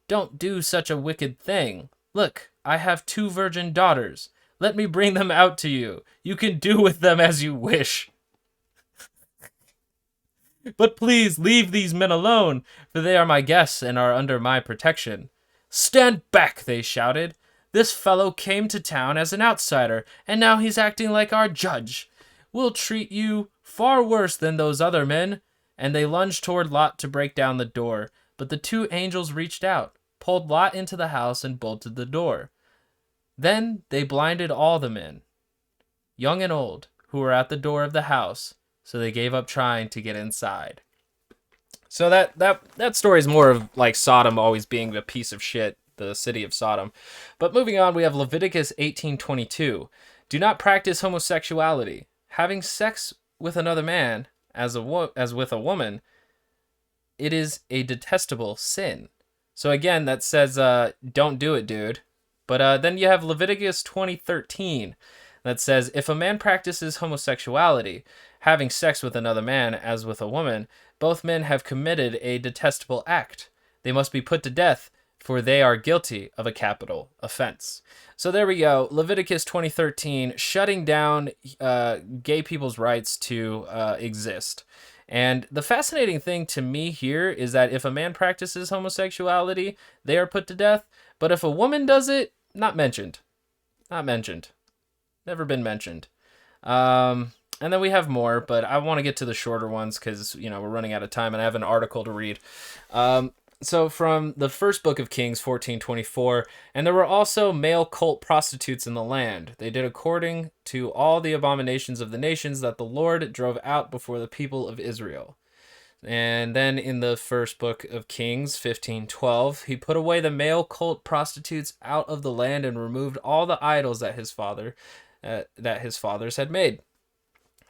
don't do such a wicked thing. Look, I have 2 virgin daughters. Let me bring them out to you. You can do with them as you wish. But please leave these men alone, for they are my guests and are under my protection. Stand back, they shouted. This fellow came to town as an outsider, and now he's acting like our judge. We'll treat you far worse than those other men. And they lunged toward Lot to break down the door, but the 2 angels reached out, pulled Lot into the house, and bolted the door. Then they blinded all the men, young and old, who were at the door of the house, so they gave up trying to get inside. So that story is more of like Sodom always being a piece of shit, the city of Sodom. But moving on, we have Leviticus 18:22. Do not practice homosexuality. Having sex with another man, as with a woman, it is a detestable sin. So again, that says don't do it, dude. But then you have Leviticus 20:13 that says, if a man practices homosexuality, having sex with another man as with a woman, both men have committed a detestable act. They must be put to death, for they are guilty of a capital offense. So there we go. Leviticus 20:13, shutting down gay people's rights to exist. And the fascinating thing to me here is that if a man practices homosexuality, they are put to death. But if a woman does it, not mentioned. Not mentioned. Never been mentioned. And then we have more, but I want to get to the shorter ones because, we're running out of time and I have an article to read. So from the first book of Kings, 14:24, and there were also male cult prostitutes in the land. They did according to all the abominations of the nations that the Lord drove out before the people of Israel. And then in the first book of Kings, 15:12, he put away the male cult prostitutes out of the land and removed all the idols that his fathers had made.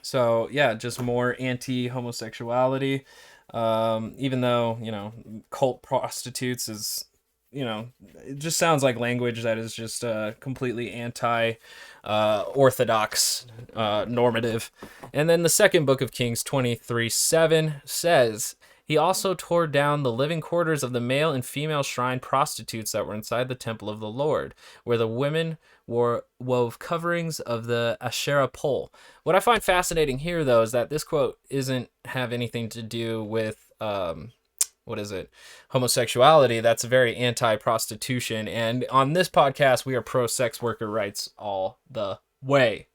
So yeah, just more anti-homosexuality. Even though, cult prostitutes is, it just sounds like language that is just completely anti-orthodox, normative. And then the second book of Kings 23:7 says, he also tore down the living quarters of the male and female shrine prostitutes that were inside the temple of the Lord, where the women wove coverings of the Asherah pole. What I find fascinating here, though, is that this quote isn't have anything to do with homosexuality. That's very anti-prostitution. And on this podcast, we are pro-sex worker rights all the way.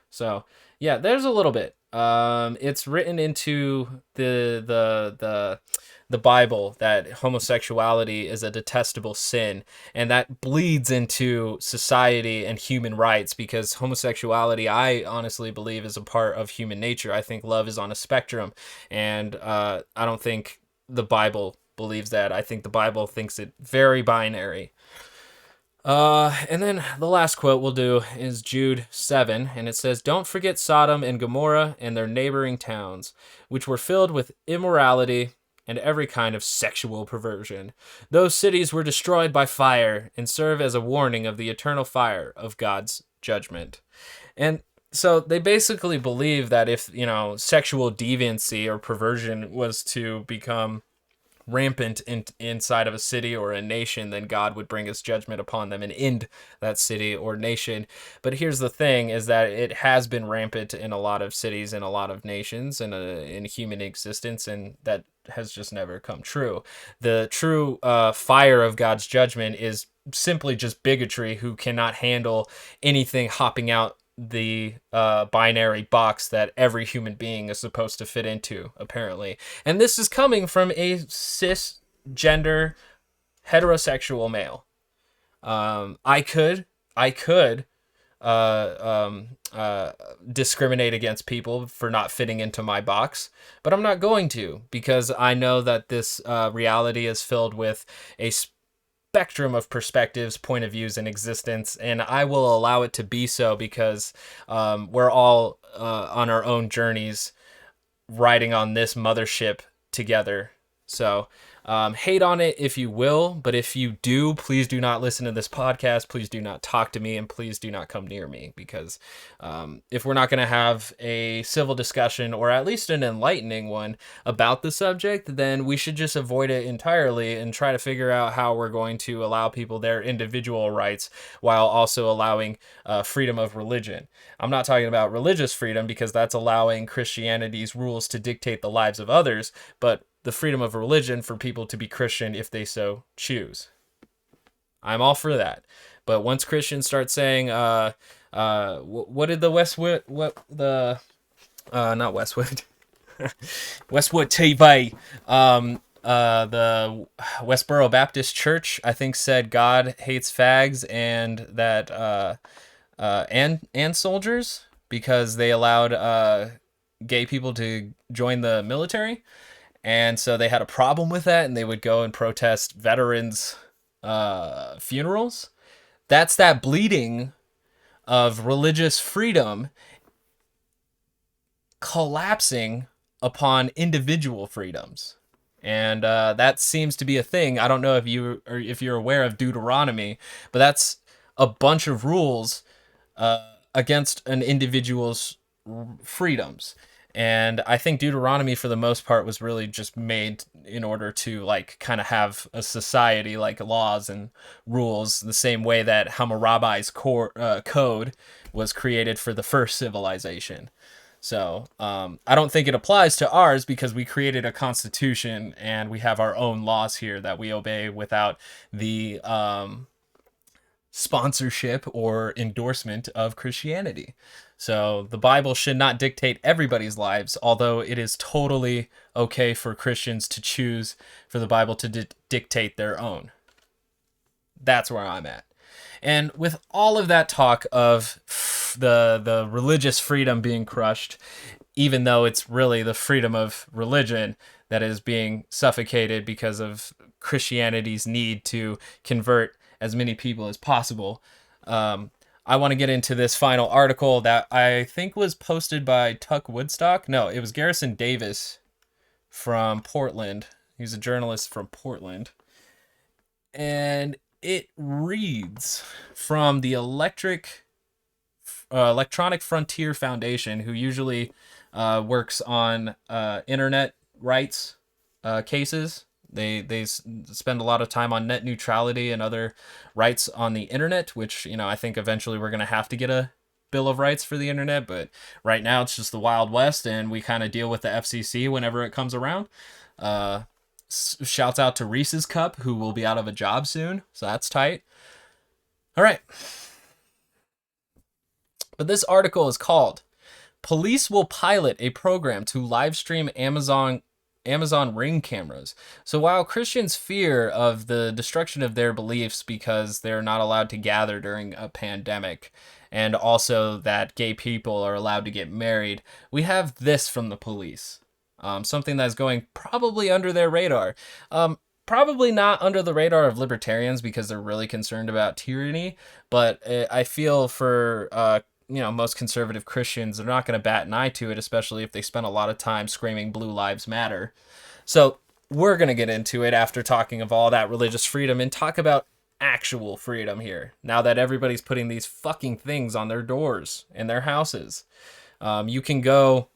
So yeah, there's a little bit. It's written into the Bible that homosexuality is a detestable sin, and that bleeds into society and human rights, because homosexuality, I honestly believe, is a part of human nature. I think love is on a spectrum, and I don't think the Bible believes that. I think the Bible thinks it very binary. And then the last quote we'll do is Jude 7, and it says, don't forget Sodom and Gomorrah and their neighboring towns, which were filled with immorality and every kind of sexual perversion. Those cities were destroyed by fire and serve as a warning of the eternal fire of God's judgment. And So they basically believe that if, sexual deviancy or perversion was to become rampant inside of a city or a nation, then God would bring his judgment upon them and end that city or nation. But here's the thing, is that it has been rampant in a lot of cities and a lot of nations and in human existence, and that has just never come true. The true fire of God's judgment is simply just bigotry, who cannot handle anything hopping out the binary box that every human being is supposed to fit into, apparently. And this is coming from a cisgender heterosexual male. I could discriminate against people for not fitting into my box, but I'm not going to, because I know that this reality is filled with a spectrum of perspectives, point of views, and existence, and I will allow it to be so, because we're all on our own journeys, riding on this mothership together. So hate on it if you will, but if you do, please do not listen to this podcast. Please do not talk to me, and please do not come near me, because if we're not going to have a civil discussion, or at least an enlightening one, about the subject, then we should just avoid it entirely and try to figure out how we're going to allow people their individual rights while also allowing freedom of religion. I'm not talking about religious freedom, because that's allowing Christianity's rules to dictate the lives of others, but the freedom of religion for people to be Christian if they so choose. I'm all for that. But once Christians start saying, what did the Westwood, not Westwood, Westwood TV, the Westboro Baptist Church, I think, said God hates fags and that, and soldiers, because they allowed gay people to join the military. And so they had a problem with that, and they would go and protest veterans' funerals. That's that bleeding of religious freedom collapsing upon individual freedoms. And that seems to be a thing. I don't know if you're aware of Deuteronomy, but that's a bunch of rules against an individual's freedoms. And I think Deuteronomy, for the most part, was really just made in order to kind of have a society, like laws and rules, the same way that Hammurabi's code was created for the first civilization. So I don't think it applies to ours, because we created a constitution and we have our own laws here that we obey without the sponsorship or endorsement of Christianity. So the Bible should not dictate everybody's lives, although it is totally okay for Christians to choose for the Bible to dictate their own. That's where I'm at. And with all of that talk of the religious freedom being crushed, even though it's really the freedom of religion that is being suffocated because of Christianity's need to convert as many people as possible, I want to get into this final article that I think was posted by Tuck Woodstock. No, it was Garrison Davis from Portland. He's a journalist from Portland. And it reads from the Electronic Frontier Foundation, who usually works on internet rights cases. They spend a lot of time on net neutrality and other rights on the internet, which, I think eventually we're going to have to get a Bill of Rights for the internet. But right now it's just the Wild West, and we kind of deal with the FCC whenever it comes around. Shouts out to Reese's Cup, who will be out of a job soon. So that's tight. All right. But this article is called "Police Will Pilot a Program to Live Stream Amazon Ring Cameras." So while Christians fear of the destruction of their beliefs because they're not allowed to gather during a pandemic, and also that gay people are allowed to get married, we have this from the police. Something that's going probably under their radar. Probably not under the radar of libertarians, because they're really concerned about tyranny, but I feel for most conservative Christians, they're not going to bat an eye to it, especially if they spend a lot of time screaming Blue Lives Matter. So we're going to get into it after talking of all that religious freedom and talk about actual freedom here. Now that everybody's putting these fucking things on their doors and their houses, you can go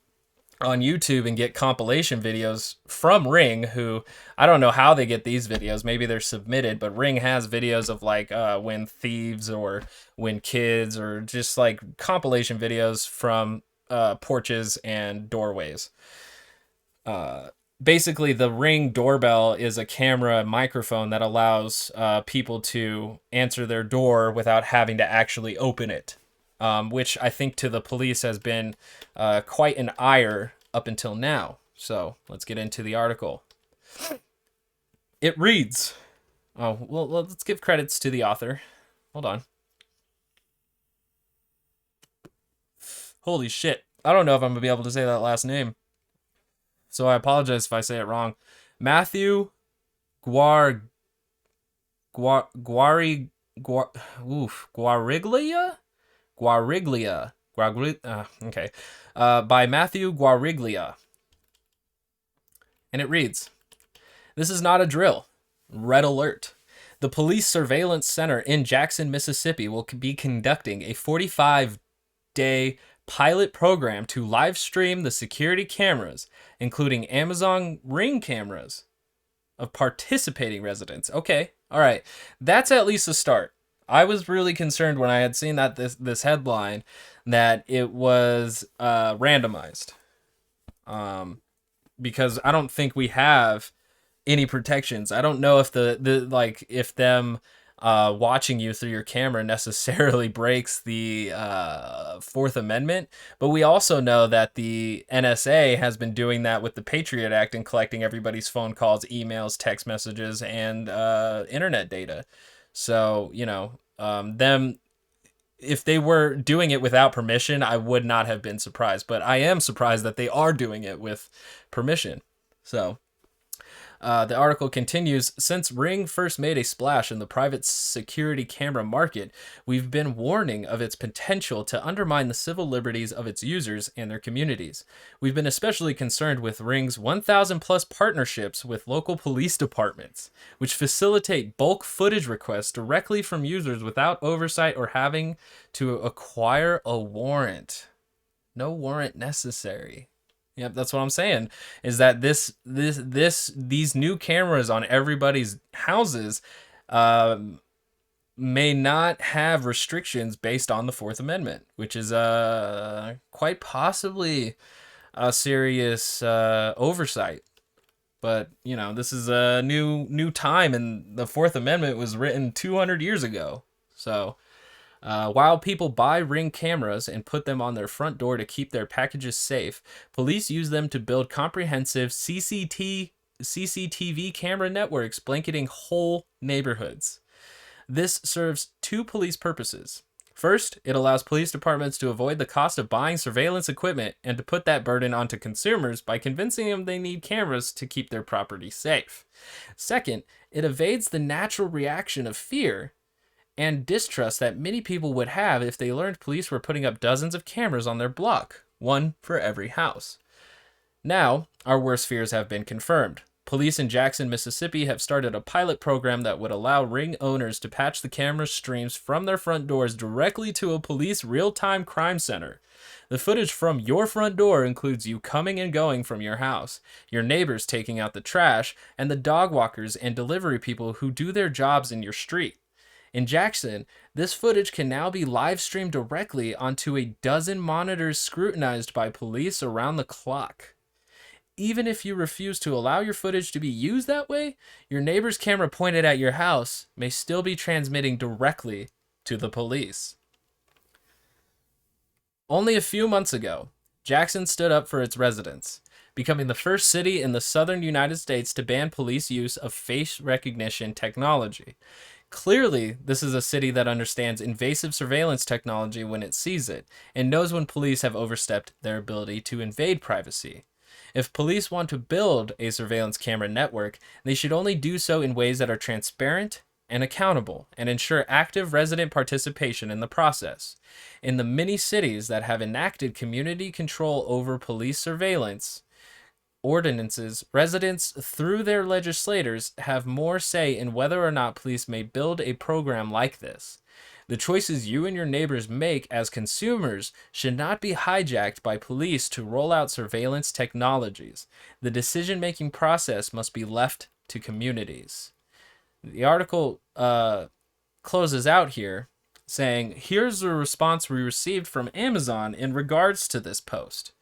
on YouTube and get compilation videos from Ring, who I don't know how they get these videos. Maybe they're submitted, but Ring has videos of like when thieves or when kids or just like compilation videos from porches and doorways. Basically, the Ring doorbell is a camera microphone that allows people to answer their door without having to actually open it. Which I think to the police has been quite an ire up until now. So let's get into the article. It reads, oh, well, let's give credits to the author. Hold on. Holy shit. I don't know if I'm going to be able to say that last name. So I apologize if I say it wrong. Matthew Guariglia? Guariglia. Okay. By Matthew Guariglia. And it reads, "This is not a drill. Red alert. The Police Surveillance Center in Jackson, Mississippi will be conducting a 45-day pilot program to live stream the security cameras, including Amazon Ring cameras, of participating residents." Okay, all right. That's at least a start. I was really concerned when I had seen that this headline that it was randomized, because I don't think we have any protections. I don't know if if them watching you through your camera necessarily breaks the Fourth Amendment, but we also know that the NSA has been doing that with the Patriot Act and collecting everybody's phone calls, emails, text messages, and internet data. So, them, if they were doing it without permission, I would not have been surprised. But I am surprised that they are doing it with permission. So, the article continues, "Since Ring first made a splash in the private security camera market, we've been warning of its potential to undermine the civil liberties of its users and their communities. We've been especially concerned with Ring's 1,000 plus partnerships with local police departments, which facilitate bulk footage requests directly from users without oversight or having to acquire a warrant. No warrant necessary." Yep, that's what I'm saying. Is that these new cameras on everybody's houses may not have restrictions based on the Fourth Amendment, which is quite possibly a serious oversight. But this is a new time, and the Fourth Amendment was written 200 years ago. So. While people buy Ring cameras and put them on their front door to keep their packages safe, police use them to build comprehensive CCTV camera networks blanketing whole neighborhoods. This serves two police purposes. First, it allows police departments to avoid the cost of buying surveillance equipment and to put that burden onto consumers by convincing them they need cameras to keep their property safe. Second, it evades the natural reaction of fear and distrust that many people would have if they learned police were putting up dozens of cameras on their block, one for every house. Now, our worst fears have been confirmed. Police in Jackson, Mississippi have started a pilot program that would allow Ring owners to patch the camera streams from their front doors directly to a police real-time crime center. The footage from your front door includes you coming and going from your house, your neighbors taking out the trash, and the dog walkers and delivery people who do their jobs in your street. In Jackson, this footage can now be live streamed directly onto a dozen monitors scrutinized by police around the clock. Even if you refuse to allow your footage to be used that way, your neighbor's camera pointed at your house may still be transmitting directly to the police. Only a few months ago, Jackson stood up for its residents, becoming the first city in the southern United States to ban police use of face recognition technology. Clearly, this is a city that understands invasive surveillance technology when it sees it, and knows when police have overstepped their ability to invade privacy. If police want to build a surveillance camera network, they should only do so in ways that are transparent and accountable, and ensure active resident participation in the process. In the many cities that have enacted community control over police surveillance, ordinances, residents, through their legislators, have more say in whether or not police may build a program like this. The choices you and your neighbors make as consumers should not be hijacked by police to roll out surveillance technologies. The decision-making process must be left to communities. The article closes out here saying, here's the response we received from Amazon in regards to this post.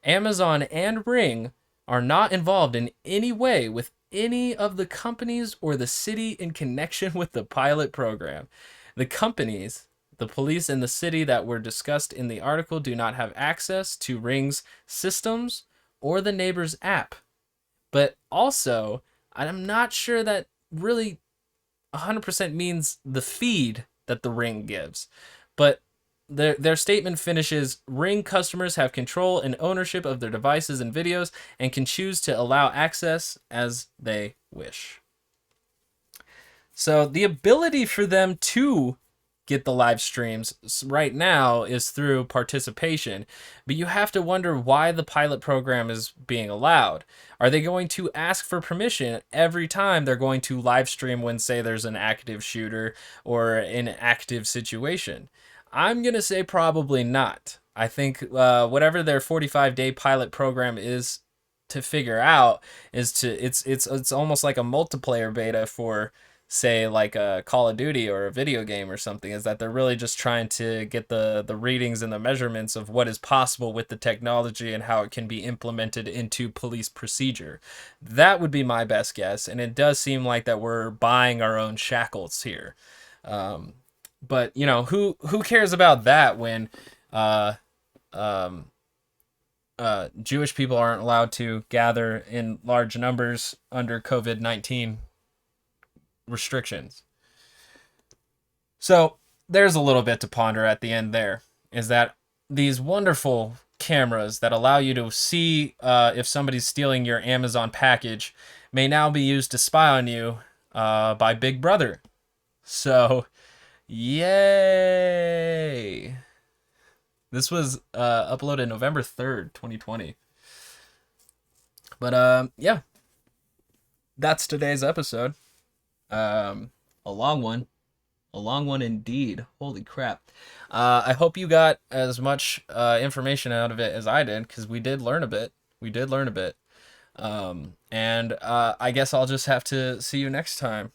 Amazon and Ring are not involved in any way with any of the companies or the city in connection with the pilot program. The companies, the police, and the city that were discussed in the article do not have access to Ring's systems or the Neighbors app. But also, I'm not sure that really 100% means the feed that the Ring gives. But their statement finishes, Ring customers have control and ownership of their devices and videos and can choose to allow access as they wish. So the ability for them to get the live streams right now is through participation, but you have to wonder why the pilot program is being allowed. Are they going to ask for permission every time they're going to live stream when, say, there's an active shooter or an active situation? I'm going to say probably not. I think whatever their 45-day pilot program is to figure out is it's almost like a multiplayer beta for, say, like a Call of Duty or a video game or something, is that they're really just trying to get the readings and the measurements of what is possible with the technology and how it can be implemented into police procedure. That would be my best guess, and it does seem like that we're buying our own shackles here. But, you know, who cares about that when Jewish people aren't allowed to gather in large numbers under COVID-19 restrictions? So there's a little bit to ponder at the end there, is that these wonderful cameras that allow you to see if somebody's stealing your Amazon package may now be used to spy on you by Big Brother. So, yay! This was uploaded November 3rd, 2020. But yeah, that's today's episode. A long one indeed. Holy crap. I hope you got as much information out of it as I did, because we did learn a bit. And I guess I'll just have to see you next time.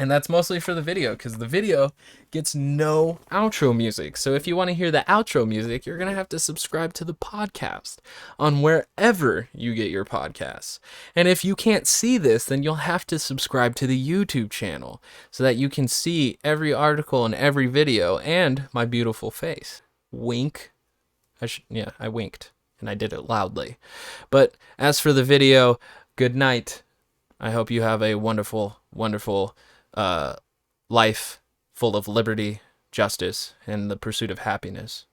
And that's mostly for the video, because the video gets no outro music. So if you want to hear the outro music, you're going to have to subscribe to the podcast on wherever you get your podcasts. And if you can't see this, then you'll have to subscribe to the YouTube channel so that you can see every article and every video and my beautiful face. Wink. I winked, and I did it loudly. But as for the video, good night. I hope you have a wonderful, wonderful life full of liberty, justice, and the pursuit of happiness.